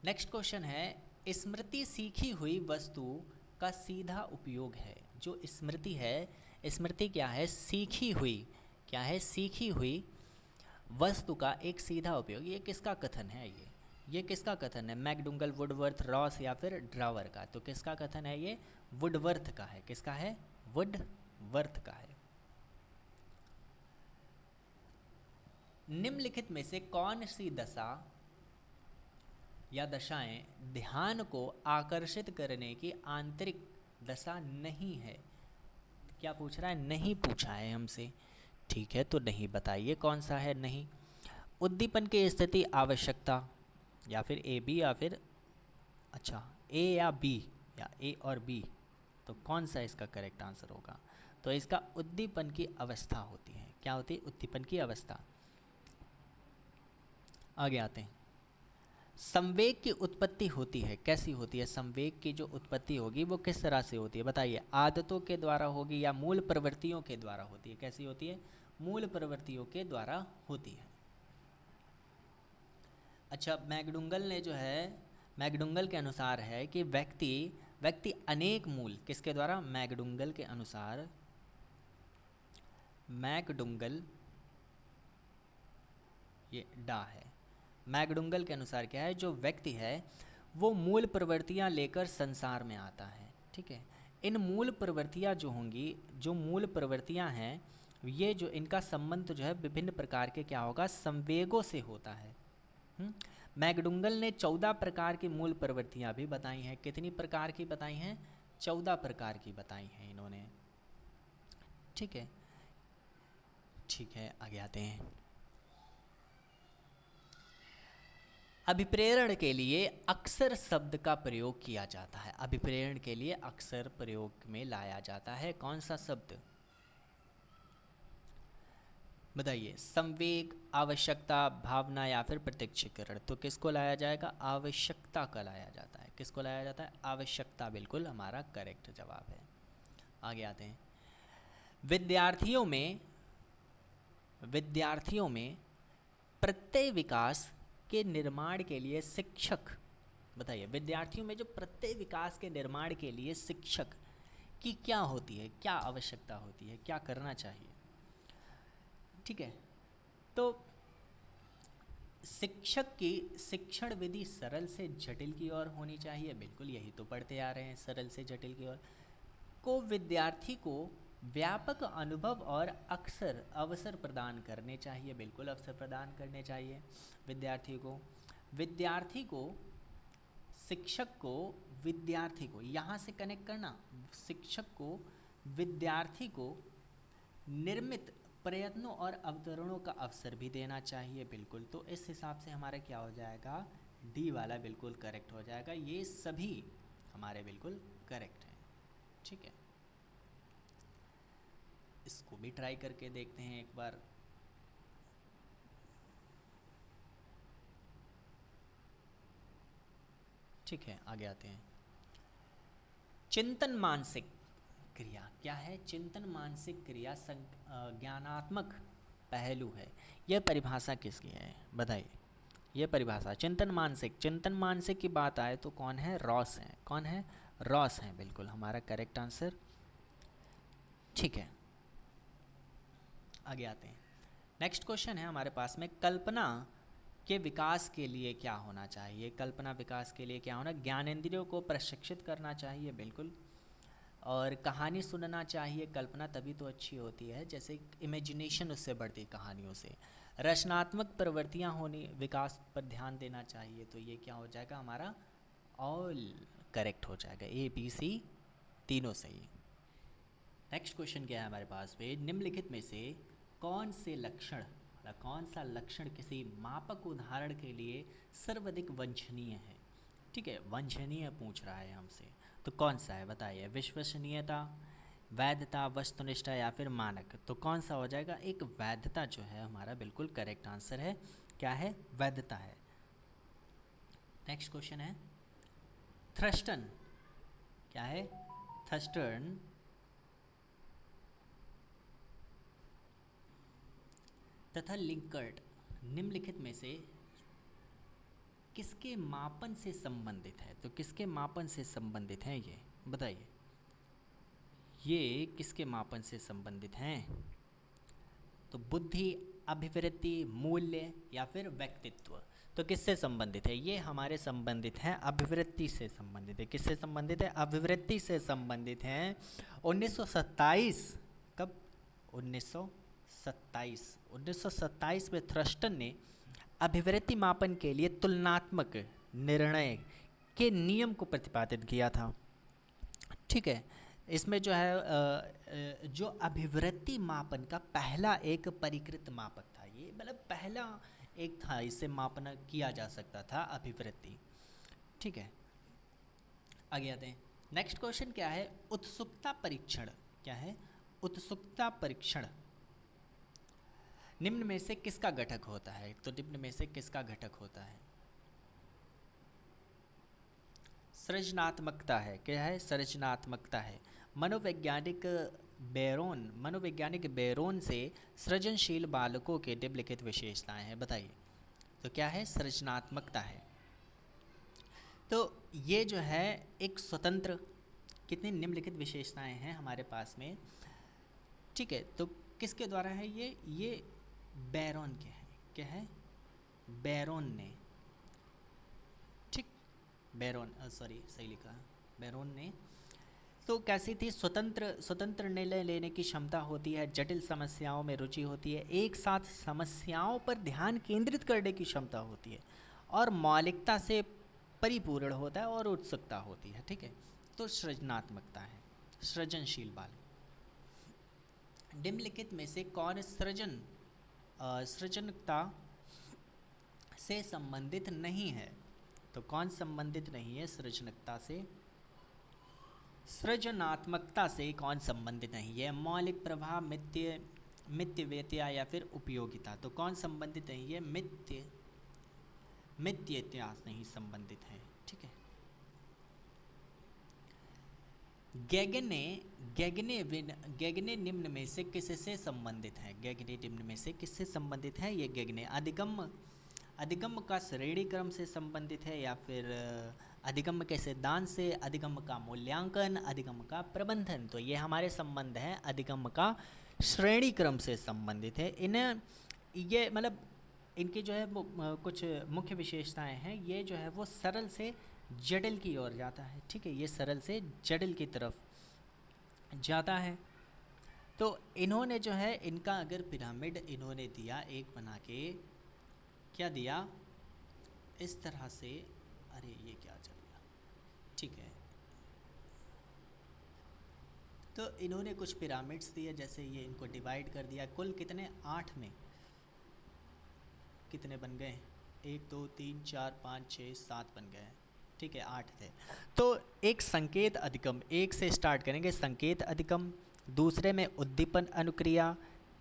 नेक्स्ट क्वेश्चन है, स्मृति सीखी हुई वस्तु का सीधा उपयोग है। जो स्मृति है, स्मृति क्या है, सीखी हुई, क्या है, सीखी हुई वस्तु का एक सीधा उपयोग। ये किसका कथन है, ये किसका कथन है, मैकडूगल, वुडवर्थ, रॉस या फिर ड्रावर का। तो किसका कथन है, ये वुडवर्थ का है। किसका है, वुडवर्थ का है। निम्नलिखित में से कौन सी दशा या दशाएं ध्यान को आकर्षित करने की आंतरिक दशा नहीं है। क्या पूछ रहा है, नहीं पूछा है हमसे, ठीक है, तो नहीं बताइए कौन सा है नहीं। उद्दीपन की स्थिति, आवश्यकता, या फिर ए बी, या फिर अच्छा ए या बी, या ए और बी, तो कौन सा इसका करेक्ट आंसर होगा। तो इसका उद्दीपन की अवस्था होती है। क्या होती है, उद्दीपन की अवस्था। आगे आते हैं, संवेग की उत्पत्ति होती है, कैसी होती है, संवेग की जो उत्पत्ति होगी वो किस तरह से होती है बताइए। आदतों के द्वारा होगी या मूल प्रवृत्तियों के द्वारा होती है। कैसी होती है, मूल प्रवृत्तियों के द्वारा होती है। अच्छा, मैकडूगल ने जो है, मैकडूगल के अनुसार है कि व्यक्ति अनेक मूल, किसके द्वारा, मैकडूगल के अनुसार, मैकडूगल, ये डा है, मैकडूगल के अनुसार क्या है, जो व्यक्ति है वो मूल प्रवृत्तियां लेकर संसार में आता है, ठीक है। इन मूल प्रवृत्तियां जो होंगी, जो मूल प्रवृत्तियां हैं, ये जो इनका संबंध जो है विभिन्न प्रकार के क्या होगा, संवेगों से होता है। मैकडूगल ने 14 प्रकार की मूल प्रवृत्तियां भी बताई हैं। कितनी प्रकार की बताई हैं, 14 प्रकार की बताई हैं इन्होंने, ठीक है। ठीक है, आगे आते हैं। अभिप्रेरण के लिए अक्सर शब्द का प्रयोग किया जाता है। अभिप्रेरण के लिए अक्सर प्रयोग में लाया जाता है कौन सा शब्द बताइए। संवेग, आवश्यकता, भावना या फिर प्रत्यक्षीकरण। तो किसको लाया जाएगा, आवश्यकता का लाया जाता है। किसको लाया जाता है, आवश्यकता, बिल्कुल हमारा करेक्ट जवाब है। आगे आते हैं, विद्यार्थियों में प्रत्यय विकास के निर्माण के लिए शिक्षक, बताइए, विद्यार्थियों में जो प्रत्यय विकास के निर्माण के लिए शिक्षक की क्या होती है, क्या आवश्यकता होती है, क्या करना चाहिए। ठीक है, तो शिक्षक की शिक्षण विधि सरल से जटिल की ओर होनी चाहिए, बिल्कुल यही तो पढ़ते आ रहे हैं, सरल से जटिल की ओर। को विद्यार्थी को व्यापक अनुभव और अक्सर अवसर प्रदान करने चाहिए, बिल्कुल अवसर प्रदान करने चाहिए विद्यार्थी को। विद्यार्थी को शिक्षक को विद्यार्थी को यहाँ से कनेक्ट करना, शिक्षक को विद्यार्थी को निर्मित प्रयत्नों और अवतरणों का अवसर भी देना चाहिए, बिल्कुल। तो इस हिसाब से हमारा क्या हो जाएगा, डी वाला बिल्कुल करेक्ट हो जाएगा। ये सभी हमारे बिल्कुल करेक्ट हैं। ठीक है, इसको भी ट्राई करके देखते हैं एक बार। ठीक है, आगे आते हैं। चिंतन मानसिक क्रिया क्या है? चिंतन मानसिक क्रिया ज्ञानात्मक पहलू है। यह परिभाषा किसकी है बताइए? यह परिभाषा चिंतन मानसिक की बात आए तो कौन है? रॉस है। कौन है? रॉस है, बिल्कुल हमारा करेक्ट आंसर। ठीक है, आगे आते हैं। नेक्स्ट क्वेश्चन है हमारे पास में, कल्पना के विकास के लिए क्या होना चाहिए? कल्पना विकास के लिए क्या होना? ज्ञानेंद्रियों को प्रशिक्षित करना चाहिए, बिल्कुल। और कहानी सुनना चाहिए, कल्पना तभी तो अच्छी होती है, जैसे इमेजिनेशन उससे बढ़ती है कहानियों से। रचनात्मक प्रवृत्तियाँ होनी, विकास पर ध्यान देना चाहिए। तो ये क्या हो जाएगा हमारा? ऑल करेक्ट हो जाएगा, ए बी सी तीनों सही। नेक्स्ट क्वेश्चन क्या है हमारे पास में, निम्नलिखित में से कौन से लक्षण, कौन सा लक्षण किसी मापक उदाहरण के लिए सर्वाधिक वांछनीय है? ठीक है, वांछनीय पूछ रहा है हमसे, तो कौन सा है बताइए? विश्वसनीयता, वैधता, वस्तुनिष्ठा या फिर मानक? तो कौन सा हो जाएगा? एक वैधता जो है हमारा बिल्कुल करेक्ट आंसर है। क्या है? वैधता है। नेक्स्ट क्वेश्चन है, थ्रस्टन क्या है? थ्रस्टन तथा लिंकर्ट निम्नलिखित में से किसके मापन से संबंधित है? तो किसके मापन से संबंधित हैं ये बताइए? ये किसके मापन से संबंधित हैं? तो बुद्धि, अभिवृत्ति, मूल्य या फिर व्यक्तित्व? तो किससे संबंधित है? ये हमारे संबंधित हैं अभिवृत्ति से संबंधित है। किससे संबंधित है? अभिवृत्ति से संबंधित हैं। 1927 कब? 1927 में थ्रस्टन ने अभिवृत्ति मापन के लिए तुलनात्मक निर्णय के नियम को प्रतिपादित किया था। ठीक है, इसमें जो है जो अभिवृत्ति मापन का पहला एक परिकृत मापक था, ये मतलब पहला एक था, इससे मापन किया जा सकता था अभिवृत्ति। ठीक है, आगे आते हैं। नेक्स्ट क्वेश्चन क्या है? उत्सुकता परीक्षण क्या है? उत्सुकता परीक्षण निम्न में से किसका घटक होता है? तो निम्न में से किसका घटक होता है? सृजनात्मकता है। क्या है? सृजनात्मकता है। मनोवैज्ञानिक बेरोन से सृजनशील बालकों के निम्नलिखित विशेषताएं हैं बताइए? तो क्या है? सृजनात्मकता है। तो ये जो है एक स्वतंत्र, कितनी निम्नलिखित विशेषताएं हैं हमारे पास में। ठीक है, तो किसके द्वारा है ये बेरोन के हैं। क्या है? बेरोन ने, ठीक, बेरोन, सॉरी सही लिखा, बेरोन ने। तो कैसी थी? स्वतंत्र निर्णय लेने की क्षमता होती है, जटिल समस्याओं में रुचि होती है, एक साथ समस्याओं पर ध्यान केंद्रित करने की क्षमता होती है, और मौलिकता से परिपूर्ण होता है, और उत्सुकता होती है। ठीक है, तो सृजनात्मकता है, सृजनशील बाल। निम्नलिखित में से कौन सृजनता से संबंधित नहीं है? तो कौन संबंधित नहीं है सृजनता से? सृजनात्मकता से कौन संबंधित नहीं है? मौलिक प्रभाव, मित्यव्यत्या या फिर उपयोगिता? तो कौन संबंधित नहीं है? मित्य इतिहास नहीं संबंधित है। ठीक है, गैगने निम्न में से किससे संबंधित है? गैगने निम्न में से किससे संबंधित है? ये गैगने अधिगम का श्रेणी क्रम से संबंधित है या फिर अधिगम के सिद्धांत से, अधिगम का मूल्यांकन, अधिगम का प्रबंधन। तो ये हमारे संबंध हैं अधिगम का श्रेणी क्रम से संबंधित है। इन्हें ये मतलब इनकी जो है वो कुछ मुख्य विशेषताएं हैं। ये जो है वो सरल से जटिल की ओर जाता है, ठीक है, ये सरल से जटिल की तरफ जाता है। तो इन्होंने जो है इनका अगर पिरामिड इन्होंने दिया एक बना के, क्या दिया इस तरह से, अरे ये क्या चल गया, ठीक है, तो इन्होंने कुछ पिरामिड्स दिए, जैसे ये इनको डिवाइड कर दिया, कुल कितने 8 में कितने बन गए, 1 2 3 4 5 6 7 बन गए, ठीक है, 8 थे। तो एक संकेत अधिगम, एक से स्टार्ट करेंगे, संकेत अधिगम, दूसरे में उद्दीपन अनुक्रिया,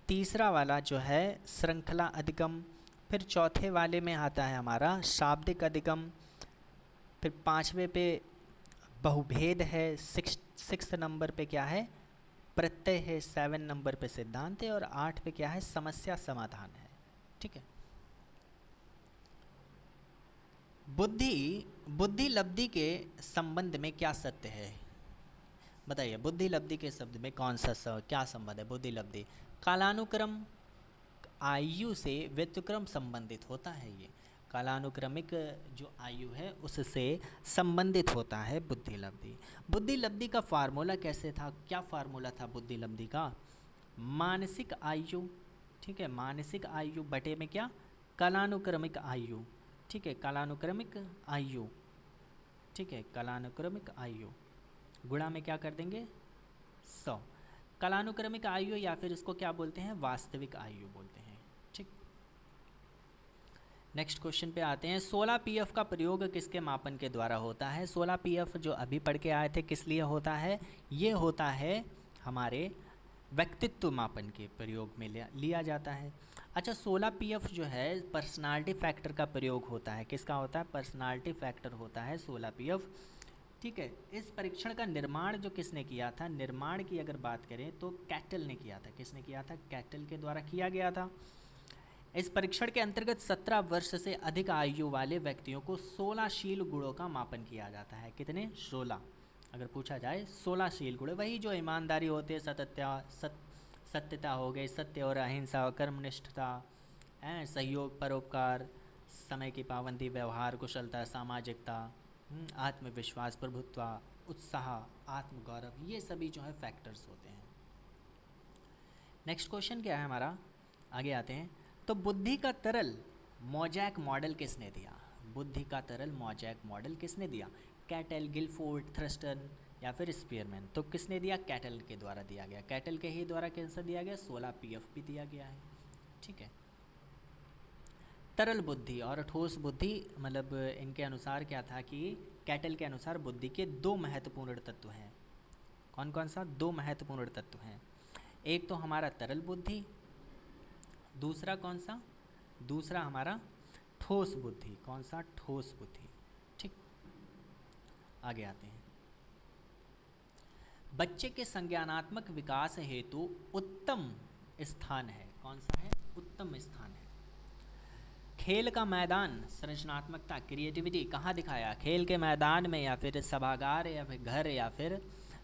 तीसरा वाला जो है श्रृंखला अधिगम, फिर चौथे वाले में आता है हमारा शाब्दिक अधिगम, फिर पाँचवें पे बहुभेद है, सिक्स नंबर पे क्या है प्रत्यय है, 7 नंबर पे सिद्धांत है, और 8 पे क्या है समस्या समाधान है, ठीक है। बुद्धि लब्धि के संबंध में क्या सत्य है, बताइए, बुद्धि लब्धि के शब्द में कौन सा क्या संबंध है। बुद्धि लब्धि कालानुक्रम आयु से व्युत्क्रम संबंधित होता है, ये कालानुक्रमिक जो आयु है उससे संबंधित होता है बुद्धि लब्धि। बुद्धि लब्धि का फार्मूला कैसे था, क्या फार्मूला था बुद्धि लब्धि का, मानसिक आयु, ठीक है, मानसिक आयु बटे में क्या कालानुक्रमिक आयु, ठीक है, कालानुक्रमिक आयु, ठीक है, कालानुक्रमिक आयु गुणा में क्या कर देंगे 100, कालानुक्रमिक आयु या फिर इसको क्या बोलते हैं वास्तविक आयु बोलते हैं, ठीक। नेक्स्ट क्वेश्चन पे आते हैं, 16 पीएफ का प्रयोग किसके मापन के द्वारा होता है। 16 पीएफ जो अभी पढ़ के आए थे किस लिए होता है, ये होता है हमारे व्यक्तित्व मापन के प्रयोग में लिया जाता है। अच्छा, 16 पीएफ जो है पर्सनालिटी फैक्टर का प्रयोग होता है, किसका होता है पर्सनालिटी फैक्टर होता है 16 पीएफ, ठीक है। इस परीक्षण का निर्माण जो किसने किया था, निर्माण की अगर बात करें तो कैटल ने किया था, किसने किया था कैटल के द्वारा किया गया था। इस परीक्षण के अंतर्गत 17 वर्ष से अधिक आयु वाले व्यक्तियों को 16 शील गुणों का मापन किया जाता है, कितने 16, अगर पूछा जाए 16 शील गुण, वही जो ईमानदारी होते हैं, सत्यता हो गई, सत्य और अहिंसा, कर्मनिष्ठता, सहयोग, परोपकार, समय की पाबंदी, व्यवहार कुशलता, सामाजिकता, आत्मविश्वास, प्रभुत्व, उत्साह, आत्मगौरव, ये सभी जो है फैक्टर्स होते हैं। नेक्स्ट क्वेश्चन क्या है हमारा, आगे आते हैं। तो बुद्धि का तरल मोजैक मॉडल किसने दिया, बुद्धि का तरल मोजैक मॉडल किसने दिया, कैटल, गिलफोर्ड, थ्रस्टन या फिर स्पीयरमैन। तो किसने दिया, कैटल के द्वारा दिया गया, कैटल के ही द्वारा कैंसर दिया गया, 16 पीएफ भी दिया गया है, ठीक है। तरल बुद्धि और ठोस बुद्धि, मतलब इनके अनुसार क्या था कि कैटल के अनुसार बुद्धि के 2 महत्वपूर्ण तत्व हैं, कौन कौन सा 2 महत्वपूर्ण तत्व हैं, एक तो हमारा तरल बुद्धि, दूसरा कौन सा, दूसरा हमारा ठोस बुद्धि, कौन सा ठोस बुद्धि, ठीक। आगे आते हैं, बच्चे के संज्ञानात्मक विकास हेतु उत्तम स्थान है, कौन सा है उत्तम स्थान है। खेल का मैदान सृजनात्मकता क्रिएटिविटी कहाँ दिखाया, खेल के मैदान में या फिर सभागार या फिर घर या फिर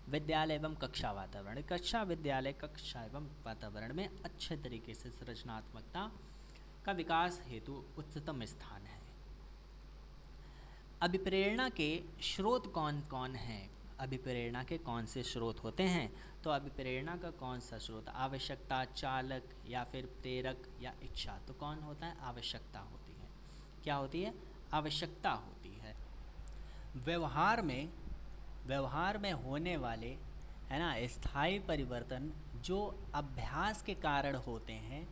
विद्यालय एवं कक्षा वातावरण, कक्षा विद्यालय कक्षा एवं वातावरण में अच्छे तरीके से सृजनात्मकता का विकास हेतु उच्चतम स्थान है। अभिप्रेरणा के स्रोत कौन कौन हैं, अभिप्रेरणा के कौन से स्रोत होते हैं, तो अभिप्रेरणा का कौन सा स्रोत, आवश्यकता, चालक या फिर प्रेरक या इच्छा, तो कौन होता है आवश्यकता होती है, क्या होती है आवश्यकता होती है। व्यवहार में होने वाले है ना स्थायी परिवर्तन जो अभ्यास के कारण होते हैं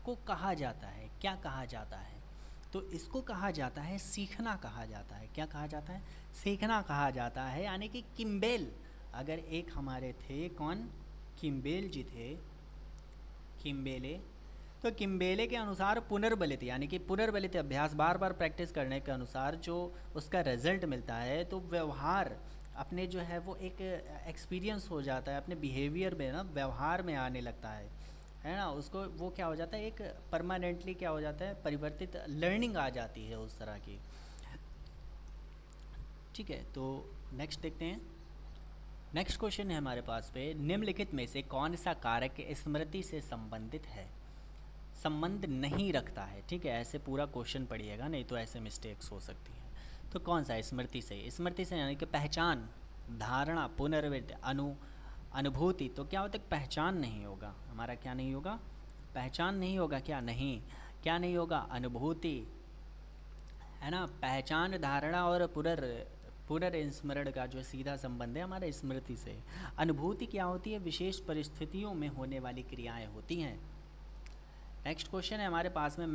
को कहा जाता है, क्या कहा जाता है, तो इसको कहा जाता है सीखना कहा जाता है, क्या कहा जाता है सीखना कहा जाता है। यानी कि किम्बेल, अगर एक हमारे थे कौन किम्बेल जी थे, किम्बेले, तो किम्बेले के अनुसार पुनर्बलित यानी कि पुनर्बलित अभ्यास, बार बार प्रैक्टिस करने के अनुसार जो उसका रिजल्ट मिलता है, तो व्यवहार अपने जो है वो एक एक्सपीरियंस हो जाता है, अपने बिहेवियर में ना व्यवहार में आने लगता है है ना, उसको वो क्या हो जाता है, एक परमानेंटली क्या हो जाता है, परिवर्तित लर्निंग आ जाती है उस तरह की। ठीक है, तो नेक्स्ट देखते हैं। नेक्स्ट क्वेश्चन है हमारे पास पे, निम्नलिखित में से कौन सा कारक स्मृति से संबंधित है, संबंध नहीं रखता है। ठीक है, ऐसे पूरा क्वेश्चन पढ़िएगा, नहीं तो ऐसे मिस्टेक्स हो सकती हैं। तो कौन सा है स्मृति से, स्मृति से यानी कि पहचान, धारणा, पुनर्वृत्ति, अनुभूति। तो क्या होता है, पहचान नहीं होगा हमारा, क्या नहीं होगा, पहचान नहीं होगा, क्या नहीं, क्या नहीं होगा, अनुभूति, है ना। पहचान, धारणा और पुनर्स्मरण का जो सीधा संबंध है हमारे स्मृति से। अनुभूति क्या होती है, विशेष परिस्थितियों में होने वाली क्रियाएं होती हैं। नेक्स्ट क्वेश्चन है हमारे पास में,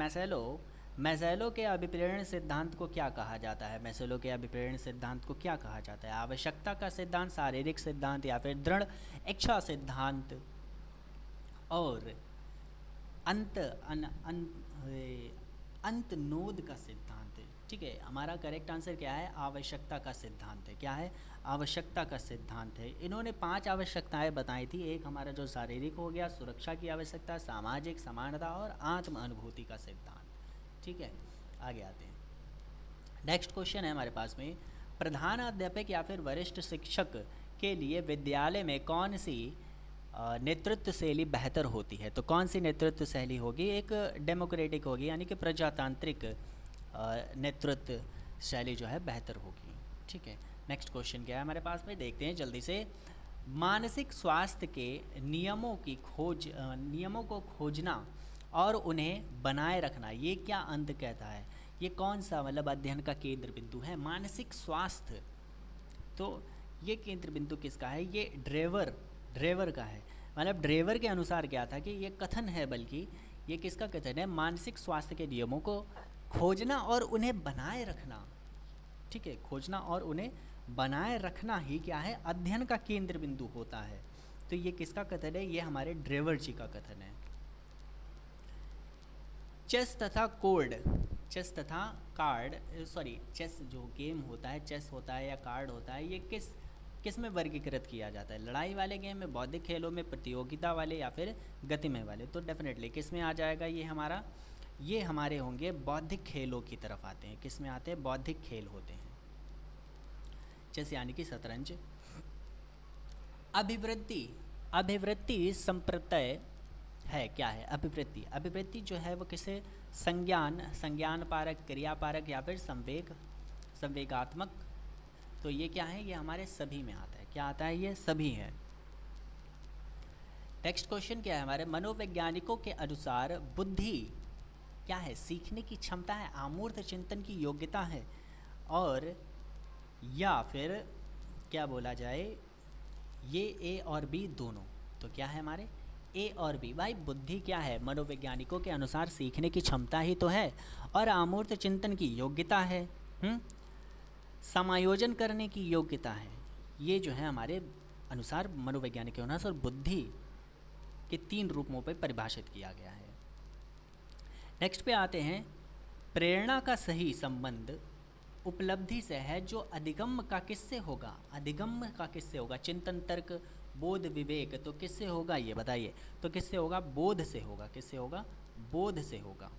मैसेलो के अभिप्रेरण सिद्धांत को क्या कहा जाता है, मैसेलो के अभिप्रेरण सिद्धांत को क्या कहा जाता है, आवश्यकता का सिद्धांत, शारीरिक सिद्धांत, या फिर दृढ़ इच्छा सिद्धांत, और अंत अन, अन, अंत नोद का सिद्धांत। ठीक है, हमारा करेक्ट आंसर क्या है, आवश्यकता का सिद्धांत है। क्या है, आवश्यकता का सिद्धांत है। इन्होंने 5 आवश्यकताएं बताई थी, एक हमारा जो शारीरिक हो गया, सुरक्षा की आवश्यकता, सामाजिक, समानता और आत्म अनुभूति का सिद्धांत। ठीक है, आगे आते हैं। नेक्स्ट क्वेश्चन है हमारे पास में, प्रधान अध्यापक या फिर वरिष्ठ शिक्षक के लिए विद्यालय में कौन सी नेतृत्व शैली बेहतर होती है। तो कौन सी नेतृत्व शैली होगी, एक डेमोक्रेटिक होगी, यानी कि प्रजातांत्रिक नेतृत्व शैली जो है बेहतर होगी। ठीक है, नेक्स्ट क्वेश्चन क्या है हमारे पास में, देखते हैं जल्दी से। मानसिक स्वास्थ्य के नियमों को खोजना और उन्हें बनाए रखना, ये क्या अंत कहता है, ये कौन सा मतलब अध्ययन का केंद्र बिंदु है, मानसिक स्वास्थ्य। तो ये केंद्र बिंदु किसका है, ये ड्रेवर का है। मतलब ड्रेवर के अनुसार क्या था कि ये कथन है, बल्कि ये किसका कथन है, मानसिक स्वास्थ्य के नियमों को खोजना और उन्हें बनाए रखना। ठीक है, खोजना और उन्हें बनाए रखना ही क्या है, अध्ययन का केंद्र बिंदु होता है। तो ये किसका कथन है, ये हमारे ड्रेवर जी का कथन है। चेस तथा कार्ड, चेस जो गेम होता है, चेस होता है या कार्ड होता है, ये किस में वर्गीकृत किया जाता है, लड़ाई वाले गेम में, बौद्धिक खेलों में, प्रतियोगिता वाले, या फिर गतिमय वाले। तो डेफिनेटली किस में आ जाएगा ये हमारे होंगे बौद्धिक खेलों की तरफ आते हैं। किस में आते हैं, बौद्धिक खेल होते हैं। चेस यानी कि शतरंज। अभिवृत्ति संप्रत्यय है, क्या है अभिवृत्ति, अभिवृत्ति जो है वो किसे, संज्ञान पारक, क्रिया पारक, या फिर संवेगात्मक। तो ये क्या है, ये हमारे सभी में आता है। क्या आता है, ये सभी है। नेक्स्ट क्वेश्चन क्या है हमारे, मनोवैज्ञानिकों के अनुसार बुद्धि क्या है, सीखने की क्षमता है, अमूर्त चिंतन की योग्यता है, और या फिर क्या बोला जाए, ये ए और बी दोनों। तो क्या है हमारे ए और बी। भाई बुद्धि क्या है, मनोवैज्ञानिकों के अनुसार सीखने की क्षमता ही तो है, और अमूर्त चिंतन की योग्यता है, समायोजन करने की योग्यता है। ये जो है हमारे अनुसार, मनोवैज्ञानिक के अनुसार बुद्धि के 3 रूपों पर परिभाषित किया गया है। नेक्स्ट पे आते हैं, प्रेरणा का सही संबंध उपलब्धि से है, जो अधिगम का किससे होगा, अधिगम का किससे होगा, चिंतन, तर्क, बोध, विवेक। तो किससे होगा ये बताइए, तो किससे होगा, बोध से होगा। किससे होगा, बोध से होगा।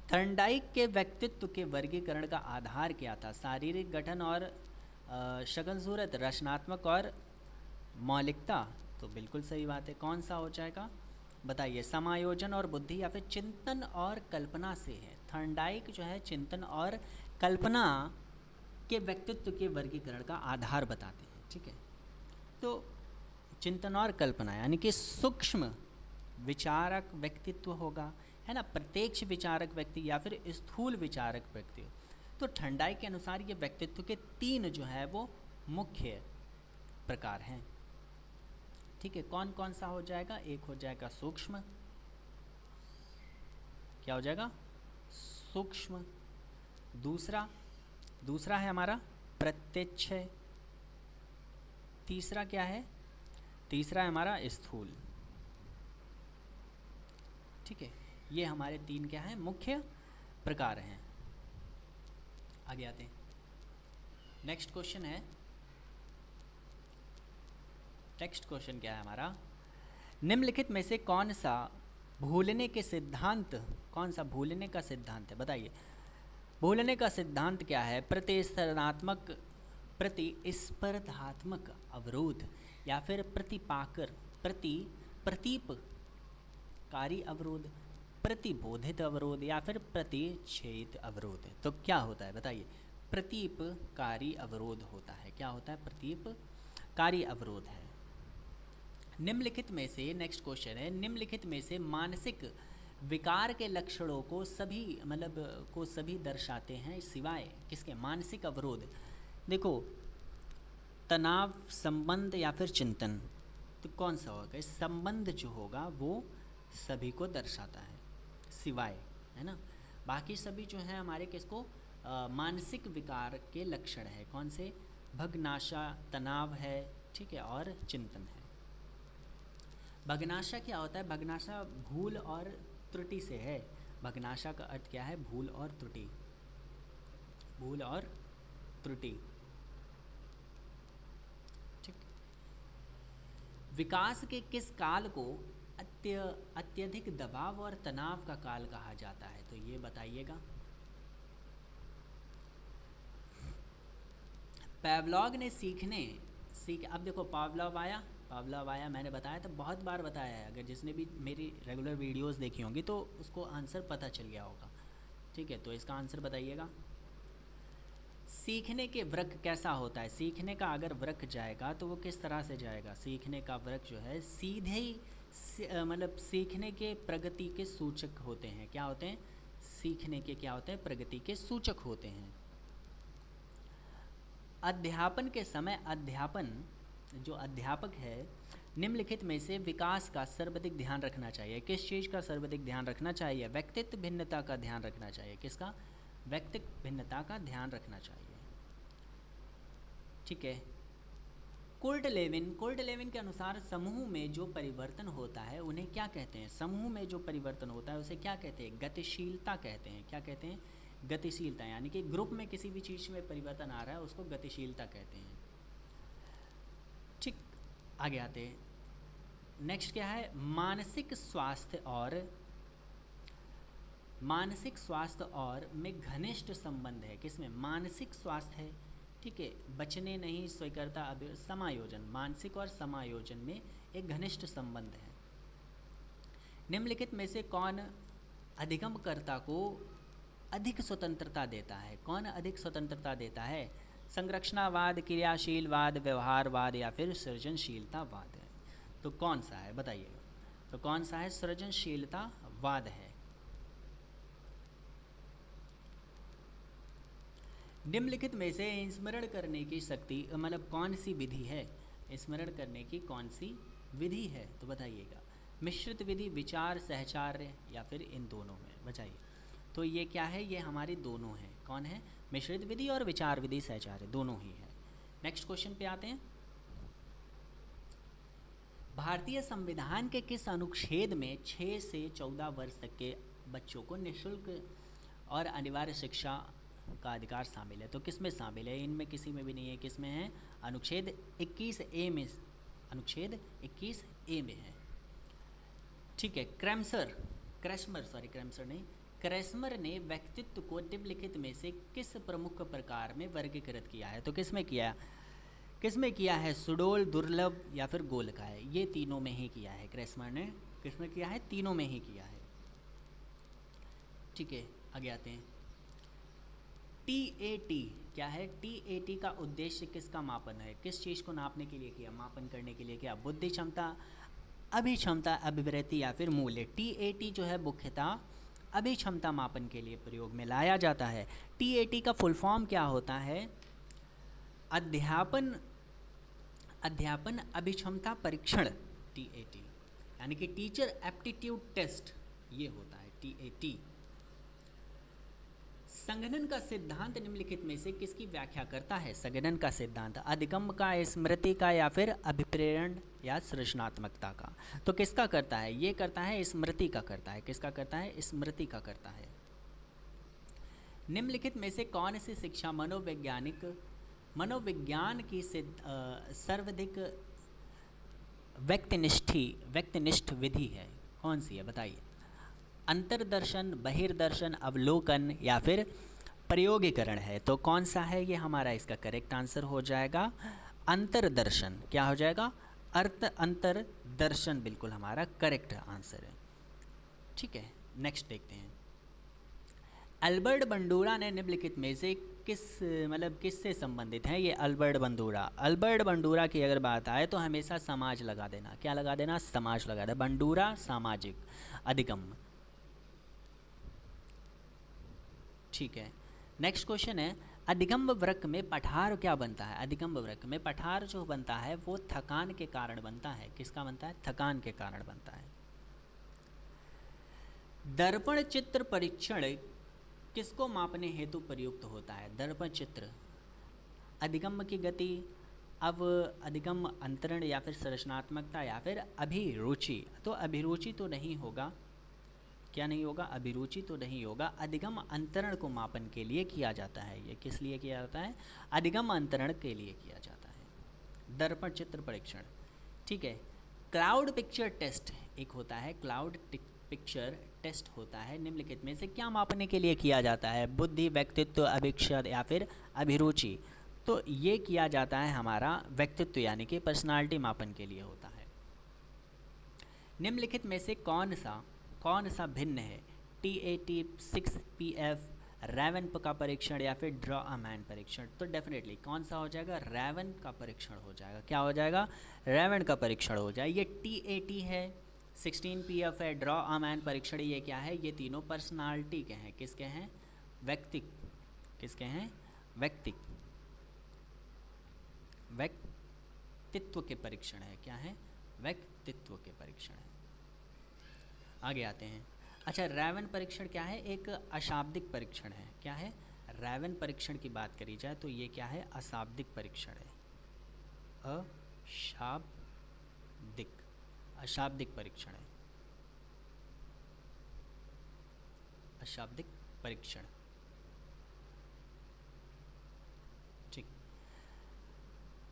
थर्नडाइक के व्यक्तित्व के वर्गीकरण का आधार क्या था, शारीरिक गठन और शक्ल सूरत, रचनात्मक और मौलिकता। तो बिल्कुल सही बात है, कौन सा हो जाएगा बताइए, समायोजन और बुद्धि, या फिर चिंतन और कल्पना से है। थर्नडाइक जो है चिंतन और कल्पना के व्यक्तित्व के वर्गीकरण का आधार बताते हैं। ठीक है, तो चिंतन और कल्पना यानी कि सूक्ष्म विचारक व्यक्तित्व होगा, है ना, प्रत्यक्ष विचारक व्यक्ति, या फिर स्थूल विचारक व्यक्ति। तो थर्नडाइक के अनुसार ये व्यक्तित्व के 3 जो है वो मुख्य प्रकार हैं। ठीक है, कौन कौन सा हो जाएगा, एक हो जाएगा सूक्ष्म, क्या हो जाएगा, सूक्ष्म। दूसरा है हमारा प्रत्यक्ष। तीसरा क्या है, तीसरा है हमारा स्थूल। ठीक है, ये हमारे 3 क्या है, मुख्य प्रकार हैं। आगे आते हैं। नेक्स्ट क्वेश्चन क्या है हमारा, निम्नलिखित में से कौन सा भूलने के सिद्धांत, कौन सा भूलने का सिद्धांत है, बताइए। भूलने का सिद्धांत क्या है? प्रतिस्पर्धात्मक अवरोध, या फिर प्रतीपकारी अवरोध, प्रतिबोधित अवरोध, या फिर प्रतिच्छेद अवरोध। तो क्या होता है बताइए? प्रतीपकारी अवरोध होता है। क्या होता है? प्रतीपकारी अवरोध है। निम्नलिखित में से, नेक्स्ट क्वेश्चन है, निम्नलिखित में से मानसिक विकार के लक्षणों को सभी दर्शाते हैं सिवाय किसके? मानसिक अवरोध। देखो, तनाव, संबंध या फिर चिंतन, तो कौन सा होगा? संबंध जो होगा वो सभी को दर्शाता है सिवाय, है ना, बाकी सभी जो है हमारे किसको मानसिक विकार के लक्षण है। कौन से? भग्नाशा, तनाव है, ठीक है, और चिंतन है। भग्नाशा क्या होता है? भग्नाशा भूल और त्रुटि से है। भग्नाशा का अर्थ क्या है? भूल और त्रुटि, भूल और त्रुटि, ठीक। विकास के किस काल को अत्यधिक दबाव और तनाव का काल कहा जाता है? तो ये बताइएगा। पैवलॉग ने अब देखो, पावलोव आया, मैंने बताया था, बहुत बार बताया है। अगर जिसने भी मेरी रेगुलर वीडियोस देखी होंगी तो उसको आंसर पता चल गया होगा, ठीक है। तो इसका आंसर बताइएगा। सीखने के वृक्क कैसा होता है? सीखने का अगर वृक्क जाएगा तो वो किस तरह से जाएगा? सीखने का वृक्क जो है सीधे ही सीखने के प्रगति के सूचक होते हैं। क्या होते हैं? सीखने के क्या होते हैं? प्रगति के सूचक होते हैं। अध्यापन के समय जो अध्यापक है, निम्नलिखित में से विकास का सर्वाधिक ध्यान रखना चाहिए। किस चीज़ का सर्वाधिक ध्यान रखना चाहिए? व्यक्तित्व भिन्नता का ध्यान रखना चाहिए। किसका? व्यक्तित्व भिन्नता का ध्यान रखना चाहिए, ठीक है। कुर्ट लेविन के अनुसार समूह में जो परिवर्तन होता है उन्हें क्या कहते हैं? समूह में जो परिवर्तन होता है उसे क्या कहते हैं? गतिशीलता कहते हैं। क्या कहते हैं? गतिशीलता। यानी कि ग्रुप में किसी भी चीज़ में परिवर्तन आ रहा है उसको गतिशीलता कहते हैं, ठीक। आगे आते हैं, नेक्स्ट क्या है? मानसिक स्वास्थ्य और में घनिष्ठ संबंध है। किसमें? मानसिक स्वास्थ्य है, ठीक है। बचने नहीं, स्वीकारता, समायोजन, मानसिक और समायोजन में एक घनिष्ठ संबंध है। निम्नलिखित में से कौन अधिगमकर्ता को अधिक स्वतंत्रता देता है? कौन अधिक स्वतंत्रता देता है? संरचनावाद, क्रियाशीलवाद, व्यवहारवाद, या फिर सृजनशीलतावाद है। तो कौन सा है बताइएगा? तो कौन सा है? सृजनशीलतावाद है। निम्नलिखित में से स्मरण करने की शक्ति कौन सी विधि है? स्मरण करने की कौन सी विधि है? तो बताइएगा। मिश्रित विधि, विचार, सहचार्य, या फिर इन दोनों में? बताइए। तो ये क्या है? ये हमारी दोनों है। कौन है? मिश्रित विधि और विचार विधि, सहचार्य, दोनों ही है। नेक्स्ट क्वेश्चन पे आते हैं। भारतीय संविधान के किस अनुच्छेद में 6 से 14 वर्ष तक के बच्चों को निःशुल्क और अनिवार्य शिक्षा का अधिकार शामिल है? तो किस में शामिल है? इनमें किसी में भी नहीं है। किस में है? अनुच्छेद 21A में, अनुच्छेद 21A में है, ठीक है। क्रैस्मर ने व्यक्तित्व को निम्नलिखित में से किस प्रमुख प्रकार में वर्गीकृत किया है? तो किस में किया है? सुडोल, दुर्लभ, या फिर गोलकाय? ये तीनों में ही किया है। क्रैस्मर ने किस में किया है? तीनों में ही किया है, ठीक है। आगे आते हैं। TAT क्या है? TAT का उद्देश्य किसका मापन है? किस चीज़ को नापने के लिए किया? मापन करने के लिए किया? बुद्धि क्षमता, अभिक्षमता, अभिवृत्ति, या फिर मूल्य? TAT जो है मुख्यतः अभिक्षमता मापन के लिए प्रयोग में लाया जाता है। TAT का फुल फॉर्म क्या होता है? अध्यापन अभिक्षमता परीक्षण, TAT, यानी कि टीचर एप्टीट्यूड टेस्ट, ये होता है TAT। संगणन का सिद्धांत निम्नलिखित में से किसकी व्याख्या करता है? संगणन का सिद्धांत अधिगम का, स्मृति का, या फिर अभिप्रेरण या सृजनात्मकता का? तो किसका करता है? ये करता है स्मृति का करता है। किसका करता है? स्मृति का करता है। निम्नलिखित में से कौन सी शिक्षा मनोविज्ञान की सर्वाधिक व्यक्तिनिष्ठ विधि है, कौन सी है बताइए? अंतर्दर्शन, बहिर्दर्शन, अवलोकन या फिर प्रयोगीकरण है, तो कौन सा है ये हमारा इसका करेक्ट आंसर हो जाएगा? अंतर्दर्शन। क्या हो जाएगा? अंतर्दर्शन बिल्कुल हमारा करेक्ट आंसर है। ठीक है, नेक्स्ट देखते हैं। अल्बर्ट बंडूरा ने निम्नलिखित में से किससे संबंधित है ये अल्बर्ट बंडूरा? अल्बर्ट बंडूरा की अगर बात आए तो हमेशा समाज लगा देना। क्या लगा देना? समाज लगा देना। बंडूरा सामाजिक अधिगम। ठीक है, नेक्स्ट क्वेश्चन है, अधिगम वृक्क में पठार क्या बनता है? अधिगम वृक्क में पठार जो बनता है वो थकान के कारण बनता है। किसका बनता है? थकान के कारण बनता है। दर्पण चित्र परीक्षण किसको मापने हेतु प्रयुक्त होता है? दर्पण चित्र अधिगम की गति, अब अधिगम अंतरण या फिर संरचनात्मकता या फिर अभिरुचि। तो अभिरुचि तो नहीं होगा। क्या नहीं होगा? अभिरुचि तो नहीं होगा। अधिगम अंतरण को मापन के लिए किया जाता है। ये किस लिए किया जाता है? अधिगम अंतरण के लिए किया जाता है, दर्पण चित्र परीक्षण। ठीक है, क्लाउड पिक्चर टेस्ट एक होता है, क्लाउड पिक्चर टेस्ट होता है, निम्नलिखित में से क्या मापने के लिए किया जाता है? बुद्धि, व्यक्तित्व, अभिक्षण या फिर अभिरुचि। तो ये किया जाता है हमारा व्यक्तित्व यानी कि पर्सनालिटी मापन के लिए होता है। निम्नलिखित में से कौन सा भिन्न है? TAT 6PF, रैवन का परीक्षण या फिर ड्रॉ अ मैन परीक्षण। तो डेफिनेटली कौन सा हो जाएगा? रैवन का परीक्षण हो जाएगा। क्या हो जाएगा? रैवन का परीक्षण हो जाए। ये TAT है, 16PF है, ड्रॉ अ मैन परीक्षण, ये क्या है? ये तीनों पर्सनालिटी के हैं। किसके हैं? किसके हैं? व्यक्तित्व के परीक्षण है। क्या है? व्यक्तित्व के परीक्षण है। आगे आते हैं। अच्छा, रैवन परीक्षण क्या है? एक अशाब्दिक परीक्षण है। क्या है? रैवन परीक्षण की बात करी जाए तो ये क्या है? अशाब्दिक परीक्षण है। अशाब्दिक परीक्षण है। अशाब्दिक परीक्षण। ठीक,